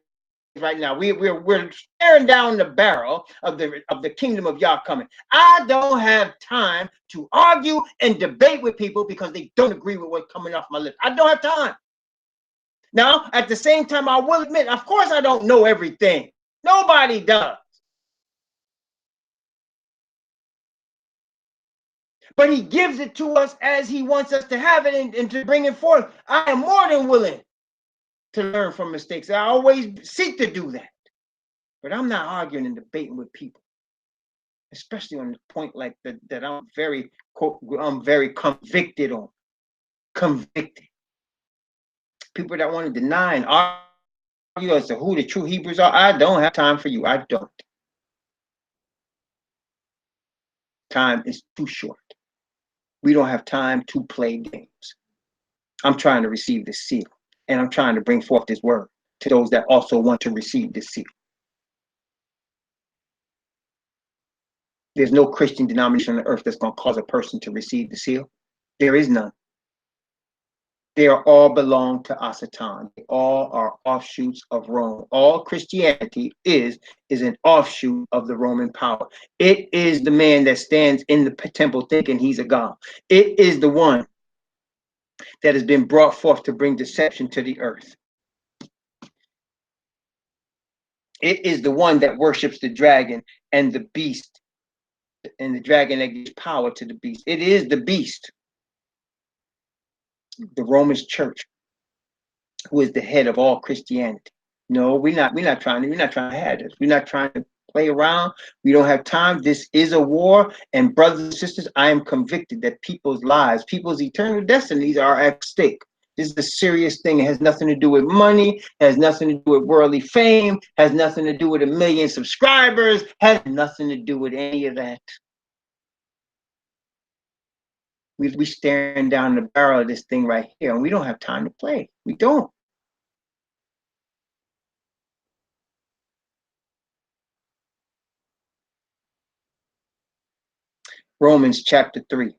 right now. We're staring down the barrel of the kingdom of Yah coming. I don't have time to argue and debate with people because they don't agree with what's coming off my lips. I don't have time. Now, at the same time, I will admit, of course, I don't know everything. Nobody does. But he gives it to us as he wants us to have it and to bring it forth. I am more than willing to learn from mistakes. I always seek to do that. But I'm not arguing and debating with people, especially on the point like that I'm very convicted on. Convicted. People that want to deny and argue as to who the true Hebrews are, I don't have time for you. I don't. Time is too short. We don't have time to play games. I'm trying to receive this seal, and I'm trying to bring forth this word to those that also want to receive this seal. There's no Christian denomination on the earth that's going to cause a person to receive the seal. There is none. They all belong to Asatan. They all are offshoots of Rome. All Christianity is an offshoot of the Roman power. It is the man that stands in the temple thinking he's a god. It is the one that has been brought forth to bring deception to the earth. It is the one that worships the dragon and the beast, and the dragon that gives power to the beast. It is the beast, the Roman church, who is the head of all Christianity. No, we're not trying to have this. We're not trying to play around. We don't have time. This is a war. And brothers and sisters, I am convicted that people's lives, people's eternal destinies are at stake. This is a serious thing. It has nothing to do with money, has nothing to do with worldly fame, has nothing to do with 1 million subscribers, has nothing to do with any of that. We staring down the barrel of this thing right here, and we don't have time to play. We don't. Romans chapter 3.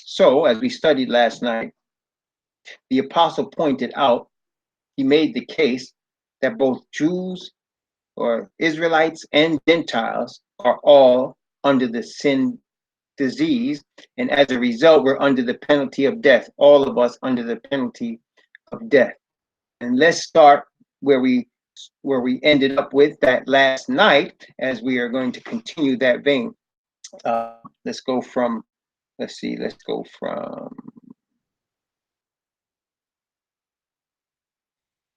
So, as we studied last night, the apostle pointed out, he made the case that both Jews or Israelites and Gentiles are all under the sin disease, and as a result, we're under the penalty of death. All of us under the penalty of death. And let's start where we ended up with that last night, as we are going to continue that vein. Let's go from.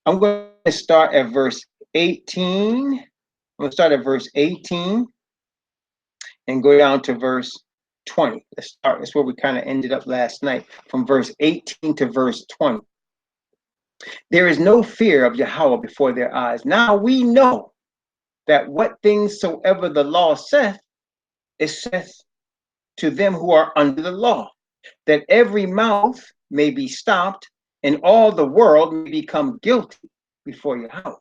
I'm going to start at verse 18. I'm going to start at verse 18 and go down to verse 20. Let's start. That's where we kind of ended up last night, from verse 18 to verse 20. There is no fear of Yahweh before their eyes. Now we know that what things soever the law saith, it saith to them who are under the law, that every mouth may be stopped, and all the world may become guilty before Yahweh.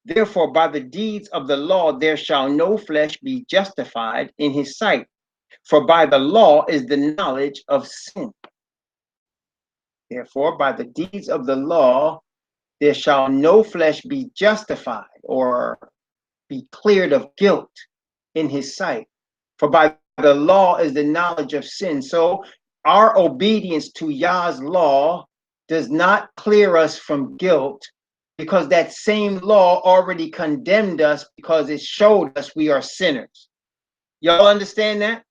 Therefore, by the deeds of the law, there shall no flesh be justified in his sight, for by the law is the knowledge of sin. Therefore, by the deeds of the law, there shall no flesh be justified or be cleared of guilt in his sight. For by the law is the knowledge of sin. So our obedience to Yah's law does not clear us from guilt, because that same law already condemned us, because it showed us we are sinners. Y'all understand that?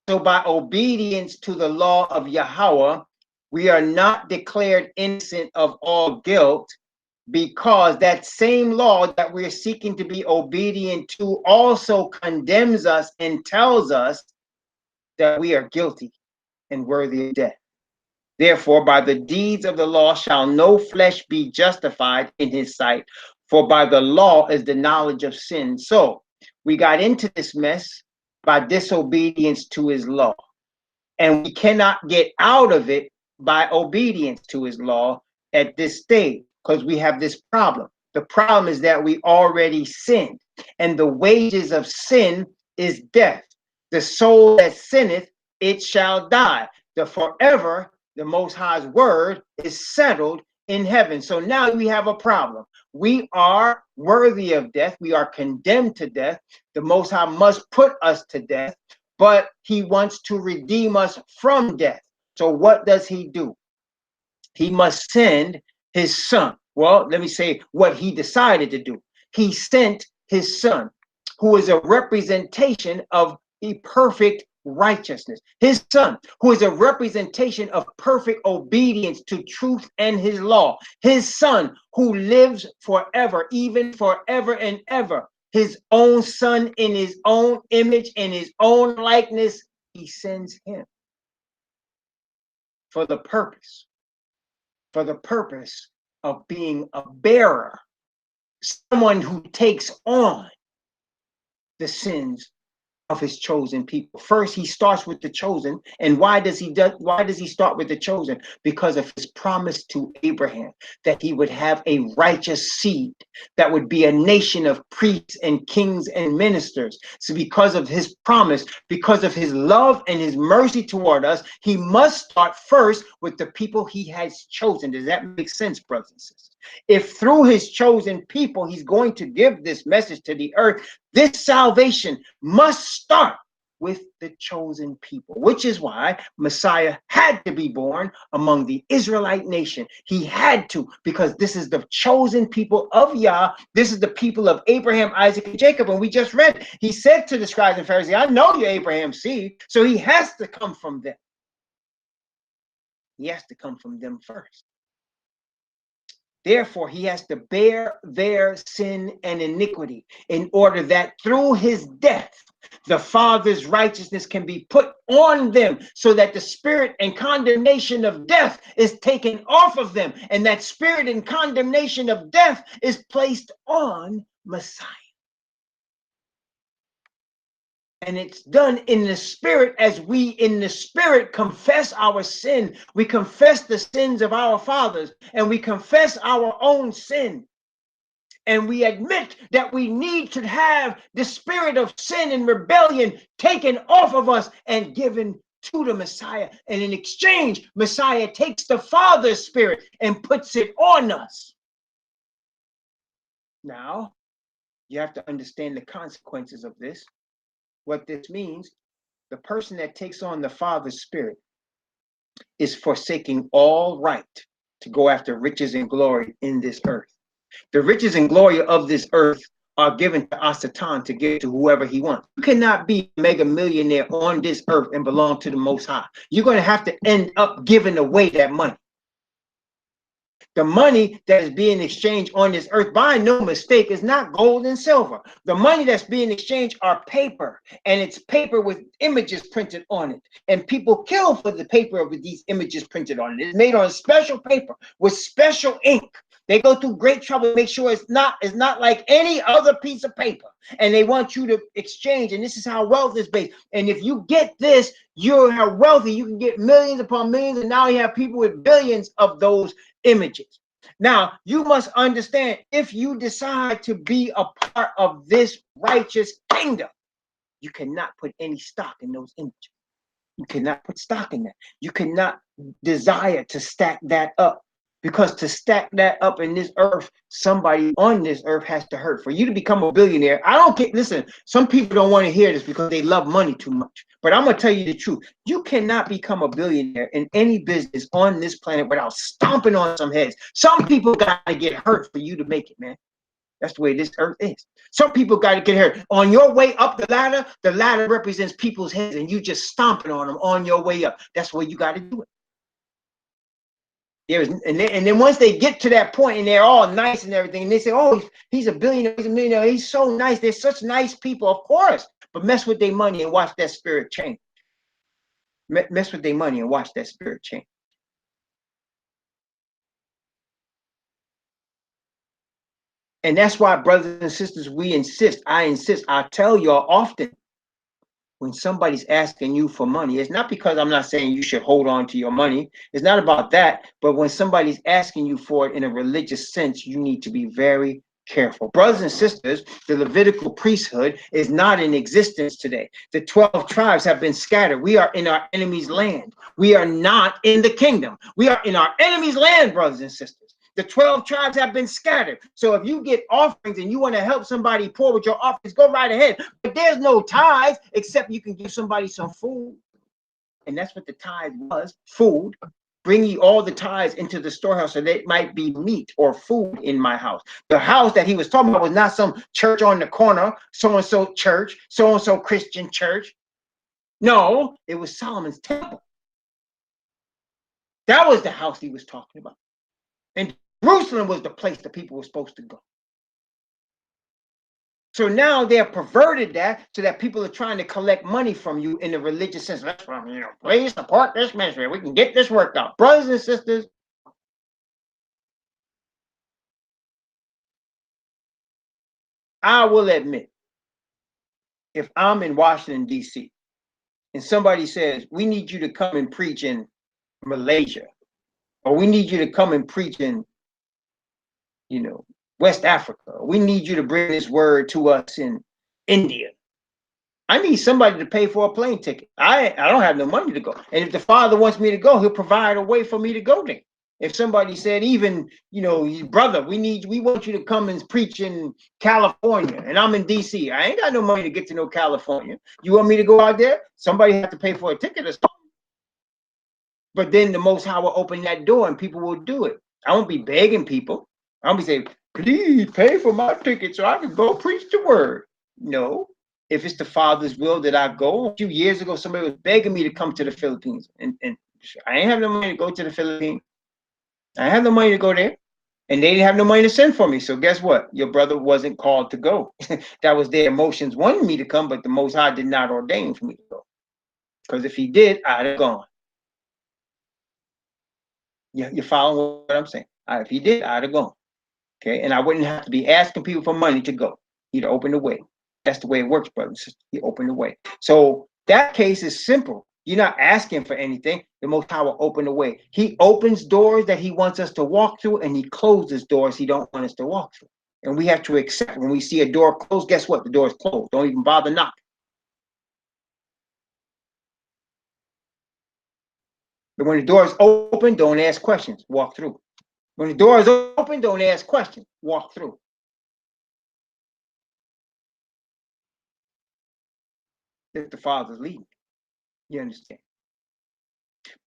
So by obedience to the law of Yahweh, we are not declared innocent of all guilt, because that same law that we're seeking to be obedient to also condemns us and tells us that we are guilty and worthy of death. Therefore, by the deeds of the law shall no flesh be justified in his sight, for by the law is the knowledge of sin. So we got into this mess by disobedience to his law, and we cannot get out of it by obedience to his law at this stage, because we have this problem. The problem is that we already sinned, and the wages of sin is death. The soul that sinneth, it shall die. The forever, the Most High's word, is settled in heaven. So now we have a problem. We are worthy of death. We are condemned to death. The Most High must put us to death, but he wants to redeem us from death. So what does he do? He must send his son. Well, let me say what he decided to do. He sent his son, who is a representation of a perfect righteousness. His son, who is a representation of perfect obedience to truth and his law. His son, who lives forever, even forever and ever. His own son in his own image, in his own likeness. He sends him for the purpose of being a bearer, someone who takes on the sins of his chosen people. First, he starts with the chosen. And why does he start with the chosen? Because of his promise to Abraham that he would have a righteous seed that would be a nation of priests and kings and ministers. So because of his promise, because of his love and his mercy toward us, he must start first with the people he has chosen. Does that make sense, brothers and sisters? If through his chosen people he's going to give this message to the earth, this salvation must start with the chosen people, which is why Messiah had to be born among the Israelite nation. He had to, because this is the chosen people of Yah. This is the people of Abraham, Isaac, and Jacob. And we just read, he said to the scribes and Pharisees, I know you're Abraham's seed. So he has to come from them. He has to come from them first. Therefore, he has to bear their sin and iniquity in order that through his death, the Father's righteousness can be put on them so that the spirit and condemnation of death is taken off of them. And that spirit and condemnation of death is placed on Messiah. And it's done in the spirit, as we in the spirit confess our sin. We confess the sins of our fathers, and we confess our own sin. And we admit that we need to have the spirit of sin and rebellion taken off of us and given to the Messiah. And in exchange, Messiah takes the Father's spirit and puts it on us. Now, you have to understand the consequences of this. What this means, the person that takes on the Father's spirit is forsaking all right to go after riches and glory in this earth. The riches and glory of this earth are given to Asatan to give to whoever he wants. You cannot be a mega millionaire on this earth and belong to the Most High. You're going to have to end up giving away that money. The money that is being exchanged on this earth, by no mistake, is not gold and silver. The money that's being exchanged are paper, and it's paper with images printed on it. And people kill for the paper with these images printed on it. It's made on special paper with special ink. They go through great trouble to make sure it's not like any other piece of paper. And they want you to exchange. And this is how wealth is based. And if you get this, you're wealthy. You can get millions upon millions. And now you have people with billions of those images. Now, you must understand, if you decide to be a part of this righteous kingdom, you cannot put any stock in those images. You cannot put stock in that. You cannot desire to stack that up. Because to stack that up in this earth, somebody on this earth has to hurt. For you to become a billionaire, I don't care. Listen, some people don't want to hear this because they love money too much. But I'm going to tell you the truth. You cannot become a billionaire in any business on this planet without stomping on some heads. Some people got to get hurt for you to make it, man. That's the way this earth is. Some people got to get hurt. On your way up the ladder represents people's heads, and you just stomping on them on your way up. That's where you got to do it. And then once they get to that point and they're all nice and everything, and they say, oh, he's a billionaire, he's a millionaire, he's so nice, they're such nice people, of course, but mess with their money and watch that spirit change. Mess with their money and watch that spirit change. And that's why, brothers and sisters, I insist, I tell y'all often, when somebody's asking you for money, it's not because I'm not saying you should hold on to your money. It's not about that. But when somebody's asking you for it in a religious sense, you need to be very careful. Brothers and sisters, the Levitical priesthood is not in existence today. The 12 tribes have been scattered. We are in our enemy's land. We are not in the kingdom. We are in our enemy's land, brothers and sisters. The 12 tribes have been scattered. So if you get offerings and you want to help somebody poor with your offerings, go right ahead. But there's no tithes except you can give somebody some food. And that's what the tithe was, food. Bring ye all the tithes into the storehouse, so that it might be meat or food in my house. The house that he was talking about was not some church on the corner, so-and-so church, so-and-so Christian church. No, it was Solomon's temple. That was the house he was talking about. And Jerusalem was the place the people were supposed to go. So now they have perverted that so that people are trying to collect money from you in the religious sense. That's from, please support this ministry. We can get this worked out. Brothers and sisters, I will admit, if I'm in Washington, D.C., and somebody says, we need you to come and preach in Malaysia, or we need you to come and preach in, West Africa, or we need you to bring this word to us in India, I need somebody to pay for a plane ticket. I don't have no money to go. And if the Father wants me to go, he'll provide a way for me to go there. If somebody said, even, brother, we want you to come and preach in California, and I'm in DC. I ain't got no money to get to no California. You want me to go out there? Somebody has to pay for a ticket or something. But then the Most High will open that door and people will do it. I won't be begging people. I won't be saying, please pay for my ticket so I can go preach the word. No. If it's the Father's will that I go. A few years ago, somebody was begging me to come to the Philippines. And I ain't have no money to go to the Philippines. I have no money to go there. And they didn't have no money to send for me. So guess what? Your brother wasn't called to go. That was their emotions wanting me to come, but the Most High did not ordain for me to go. Because if he did, I'd have gone. You're following what I'm saying? If he did, I'd have gone. Okay, and I wouldn't have to be asking people for money to go. He'd open the way. That's the way it works, brothers. He opened the way. So that case is simple. You're not asking for anything. The Most High will open the way. He opens doors that he wants us to walk through, and he closes doors he don't want us to walk through. And we have to accept when we see a door closed, guess what? The door is closed. Don't even bother knocking. But when the door is open, don't ask questions. Walk through. When the door is open, don't ask questions. Walk through. If the Father's leading, you understand.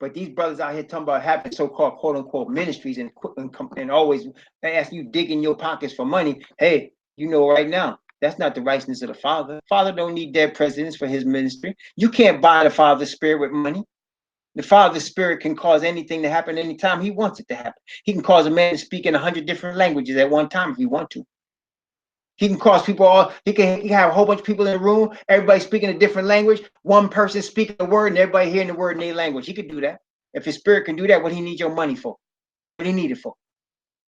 But these brothers out here talking about having so-called quote-unquote ministries and always ask you dig in your pockets for money. Hey, right now, that's not the righteousness of the Father. Father don't need dead presidents for his ministry. You can't buy the Father's Spirit with money. The Father's Spirit can cause anything to happen anytime he wants it to happen. He can cause a man to speak in 100 different languages at one time if he wants to. He can cause people he can have a whole bunch of people in the room, everybody speaking a different language, one person speaking the word and everybody hearing the word in their language. He could do that. If his spirit can do that, what he need your money for? What he need it for?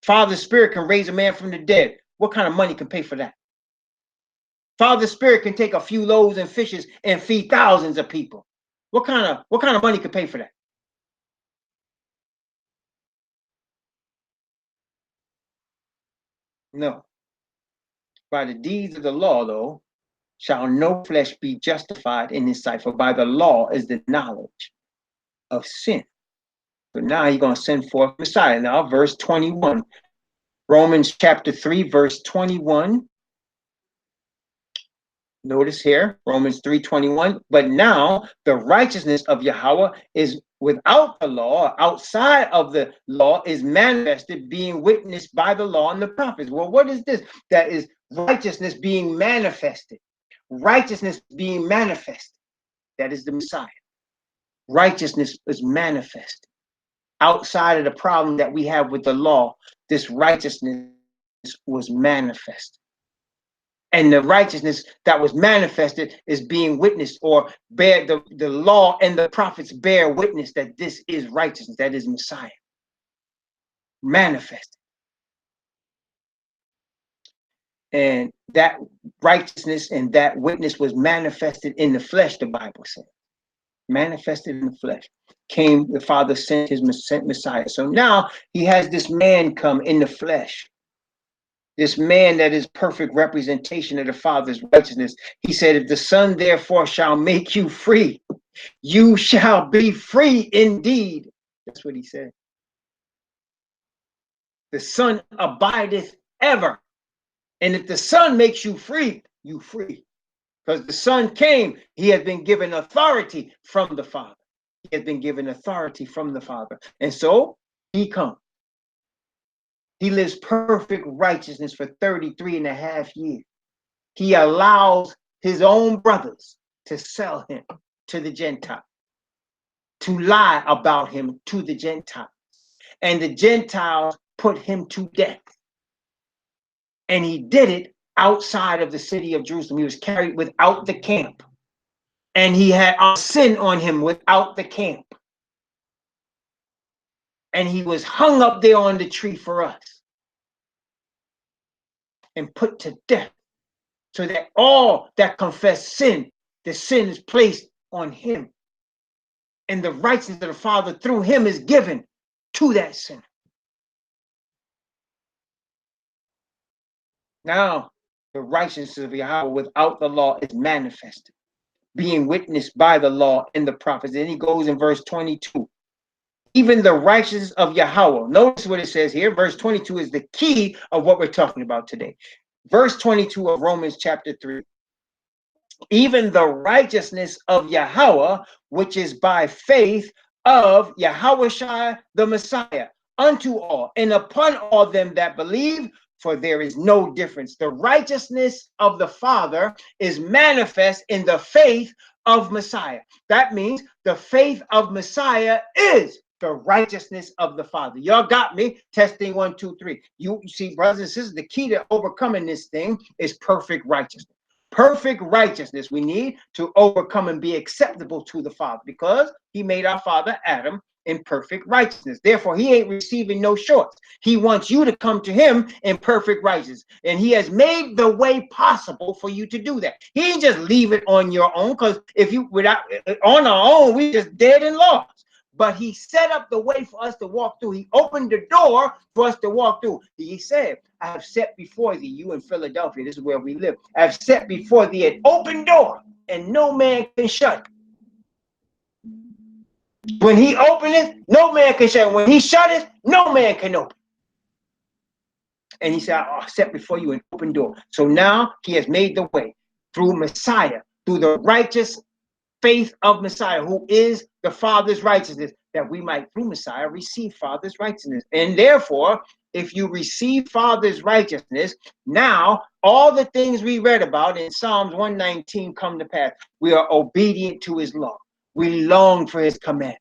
Father's Spirit can raise a man from the dead. What kind of money can pay for that? Father's Spirit can take a few loaves and fishes and feed thousands of people. What kind of money could pay for that? No. By the deeds of the law, though, shall no flesh be justified in his sight, for by the law is the knowledge of sin. So now he's going to send forth Messiah. Now, verse 21. Romans chapter 3, verse 21. Notice here, Romans 3:21. But now the righteousness of Yahweh is without the law, outside of the law, is manifested, being witnessed by the law and the prophets. Well, what is this? That is righteousness being manifested. Righteousness being manifested. That is the Messiah. Righteousness is manifested. Outside of the problem that we have with the law, this righteousness was manifested. And the righteousness that was manifested is being witnessed, or bear the law and the prophets bear witness that this is righteousness, that is Messiah. Manifested. And that righteousness and that witness was manifested in the flesh, the Bible says. Manifested in the flesh. The Father sent Messiah. So now he has this man come in the flesh. This man that is perfect representation of the Father's righteousness. He said, if the Son therefore shall make you free, you shall be free indeed. That's what he said. The Son abideth ever. And if the Son makes you free, you free. Because the Son came, he has been given authority from the Father. He has been given authority from the Father. And so he comes. He lives perfect righteousness for 33 and a half years. He allows his own brothers to sell him to the Gentiles, to lie about him to the Gentiles. And the Gentiles put him to death. And he did it outside of the city of Jerusalem. He was carried without the camp. And he had our sin on him without the camp. And he was hung up there on the tree for us and put to death, so that all that confess sin, the sin is placed on him. And the righteousness of the Father through him is given to that sinner. Now, the righteousness of Yahweh without the law is manifested, being witnessed by the law and the prophets. Then he goes in verse 22. Even the righteousness of Yahweh. Notice what it says here. Verse 22 is the key of what we're talking about today. Verse 22 of Romans chapter 3. Even the righteousness of Yahweh, which is by faith of Yahawashi the Messiah, unto all and upon all them that believe, for there is no difference. The righteousness of the Father is manifest in the faith of Messiah. That means the faith of Messiah is the righteousness of the Father. Y'all got me? Testing 1, 2, 3. You see, brothers and sisters, the key to overcoming this thing is perfect righteousness. Perfect righteousness we need to overcome and be acceptable to the Father, because he made our father Adam in perfect righteousness. Therefore, he ain't receiving no shorts. He wants you to come to him in perfect righteousness. And he has made the way possible for you to do that. He ain't just leave it on your own, because if you without on our own, we just dead and lost. But he set up the way for us to walk through. He opened the door for us to walk through. He said, I have set before thee, you in Philadelphia, this is where we live, I have set before thee an open door, and no man can shut it. When he openeth, no man can shut it. When he shutteth, no man can open. And he said, I set before you an open door. So now he has made the way through Messiah, through the righteous faith of Messiah, who is the Father's righteousness, that we might through Messiah receive Father's righteousness. And therefore, if you receive Father's righteousness, now all the things we read about in Psalms 119 come to pass. We are obedient to his law. We long for his command.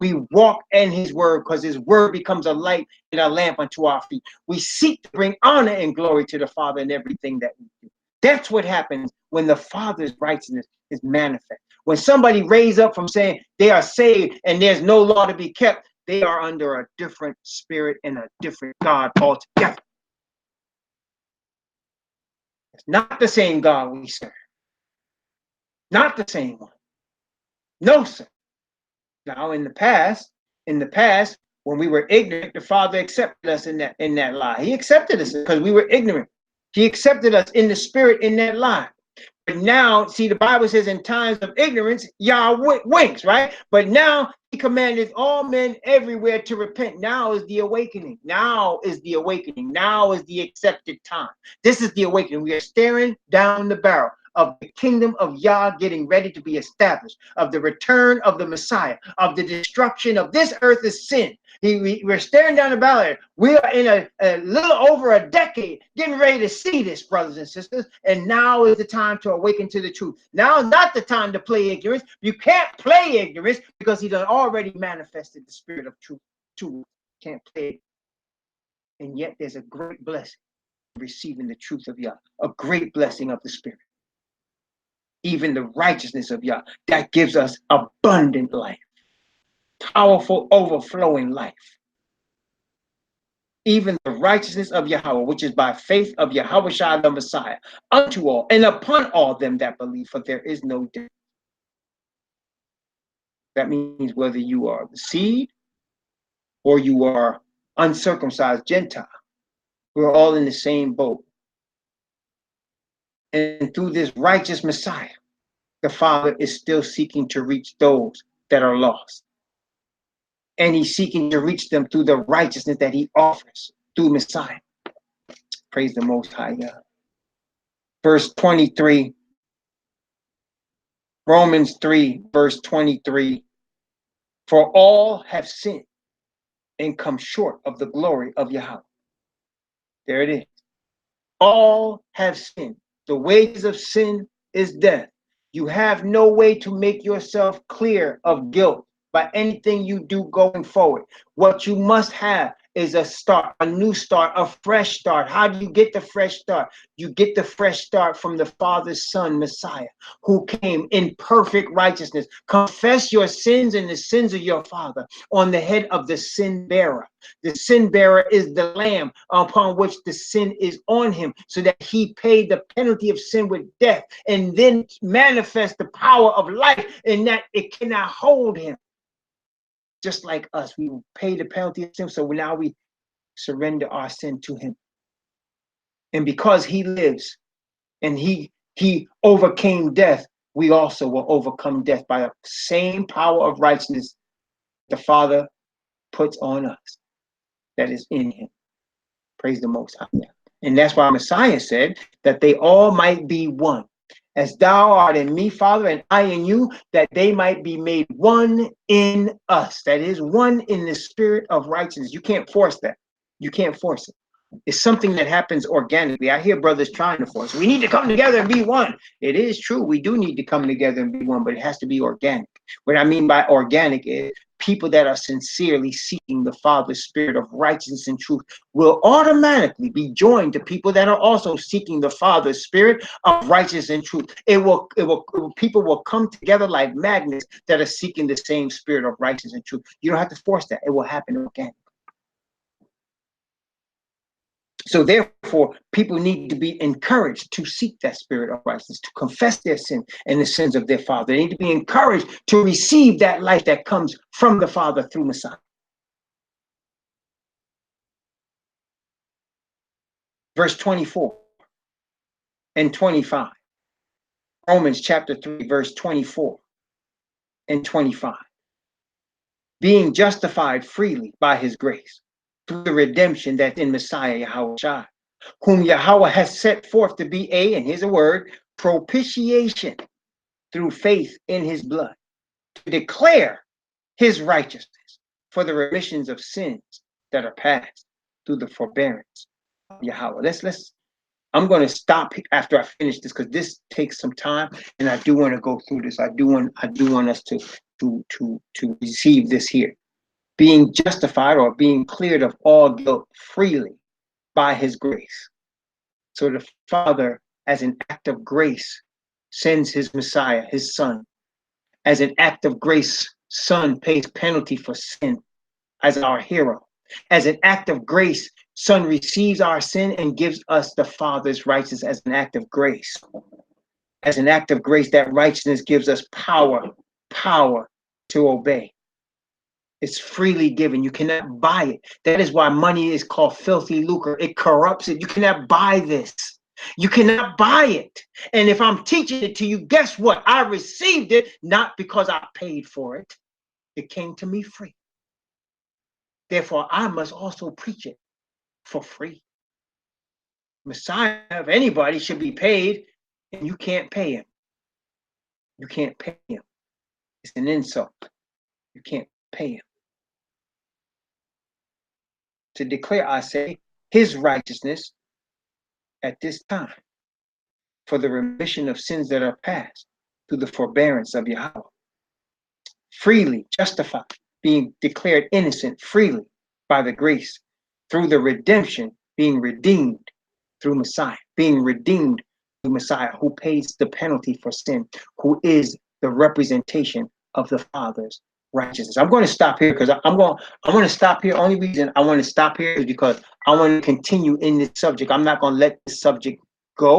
We walk in his word, because his word becomes a light and a lamp unto our feet. We seek to bring honor and glory to the Father in everything that we do. That's what happens when the Father's righteousness is manifest. When somebody raised up from saying they are saved and there's no law to be kept, they are under a different spirit and a different God altogether. It's not the same God we serve. Not the same one. No, sir. Now, in the past, when we were ignorant, the Father accepted us in that lie. He accepted us because we were ignorant. He accepted us in the spirit in that lie. But now, see, the Bible says in times of ignorance, Yah winks, right? But now he commanded all men everywhere to repent. Now is the awakening. Now is the awakening. Now is the accepted time. This is the awakening. We are staring down the barrel of the kingdom of Yah getting ready to be established, of the return of the Messiah, of the destruction of this earth is sin. We're staring down the barrel. We are in a little over a decade getting ready to see this, brothers and sisters. And now is the time to awaken to the truth. Now is not the time to play ignorance. You can't play ignorance, because he done already manifested the spirit of truth to us. Can't play it. And yet there's a great blessing receiving the truth of Yah, a great blessing of the spirit. Even the righteousness of Yah, that gives us abundant life, powerful, overflowing life. Even the righteousness of Yahweh, which is by faith of Yahawashi the Messiah, unto all and upon all them that believe, for there is no difference. That means whether you are the seed or you are uncircumcised Gentile, We're all in the same boat. And through this righteous Messiah, the Father is still seeking to reach those that are lost. And he's seeking to reach them through the righteousness that he offers through Messiah. Praise the Most High God. Verse 23, Romans 3, verse 23. For all have sinned and come short of the glory of Yahweh. There it is. All have sinned. The wages of sin is death. You have no way to make yourself clear of guilt by anything you do going forward. What you must have is a start, a new start, a fresh start. How do you get the fresh start? You get the fresh start from the Father's Son, Messiah, who came in perfect righteousness. Confess your sins and the sins of your father on the head of the sin bearer. The sin bearer is the lamb upon which the sin is on him, so that he paid the penalty of sin with death, and then manifest the power of life in that it cannot hold him. Just like us, we pay the penalty of sin, so now we surrender our sin to him. And because he lives and he overcame death, we also will overcome death by the same power of righteousness the Father puts on us that is in him. Praise the Most High. And that's why Messiah said that they all might be one. As thou art in me, Father, and I in you, that they might be made one in us. That is, one in the spirit of righteousness. You can't force that. You can't force it. It's something that happens organically. I hear brothers trying to force. We need to come together and be one. It is true. We do need to come together and be one, but it has to be organic. What I mean by organic is people that are sincerely seeking the Father's spirit of righteousness and truth will automatically be joined to people that are also seeking the Father's spirit of righteousness and truth. People will come together like magnets that are seeking the same spirit of righteousness and truth. You don't have to force that. It will happen organically. So therefore, people need to be encouraged to seek that spirit of righteousness, to confess their sin and the sins of their father. They need to be encouraged to receive that life that comes from the Father through Messiah. Verse 24 and 25. Romans chapter 3, verse 24 and 25. Being justified freely by his grace through the redemption that's in Messiah Yahawashi, whom Yahweh has set forth to be and here's a word, propitiation through faith in his blood, to declare his righteousness for the remissions of sins that are past through the forbearance of Yahweh. I'm going to stop after I finish this, because this takes some time, and I do want to go through this. I do want us to receive this here. Being justified or being cleared of all guilt freely by his grace. So the Father, as an act of grace, sends his Messiah, his Son. As an act of grace, Son pays penalty for sin as our hero. As an act of grace, Son receives our sin and gives us the Father's righteousness as an act of grace. As an act of grace, that righteousness gives us power to obey. It's freely given. You cannot buy it. That is why money is called filthy lucre. It corrupts it. You cannot buy this. You cannot buy it. And if I'm teaching it to you, guess what? I received it not because I paid for it. It came to me free. Therefore, I must also preach it for free. Messiah of anybody should be paid, and you can't pay him. You can't pay him. It's an insult. You can't pay him. To declare, I say, his righteousness at this time for the remission of sins that are past through the forbearance of Yahweh. Freely justified, being declared innocent freely by the grace through the redemption, being redeemed through Messiah, being redeemed through Messiah, who pays the penalty for sin, who is the representation of the Father's righteousness. I'm going to stop here because I'm going to stop here. Only reason I want to stop here is because I want to continue in this subject. I'm not going to let this subject go.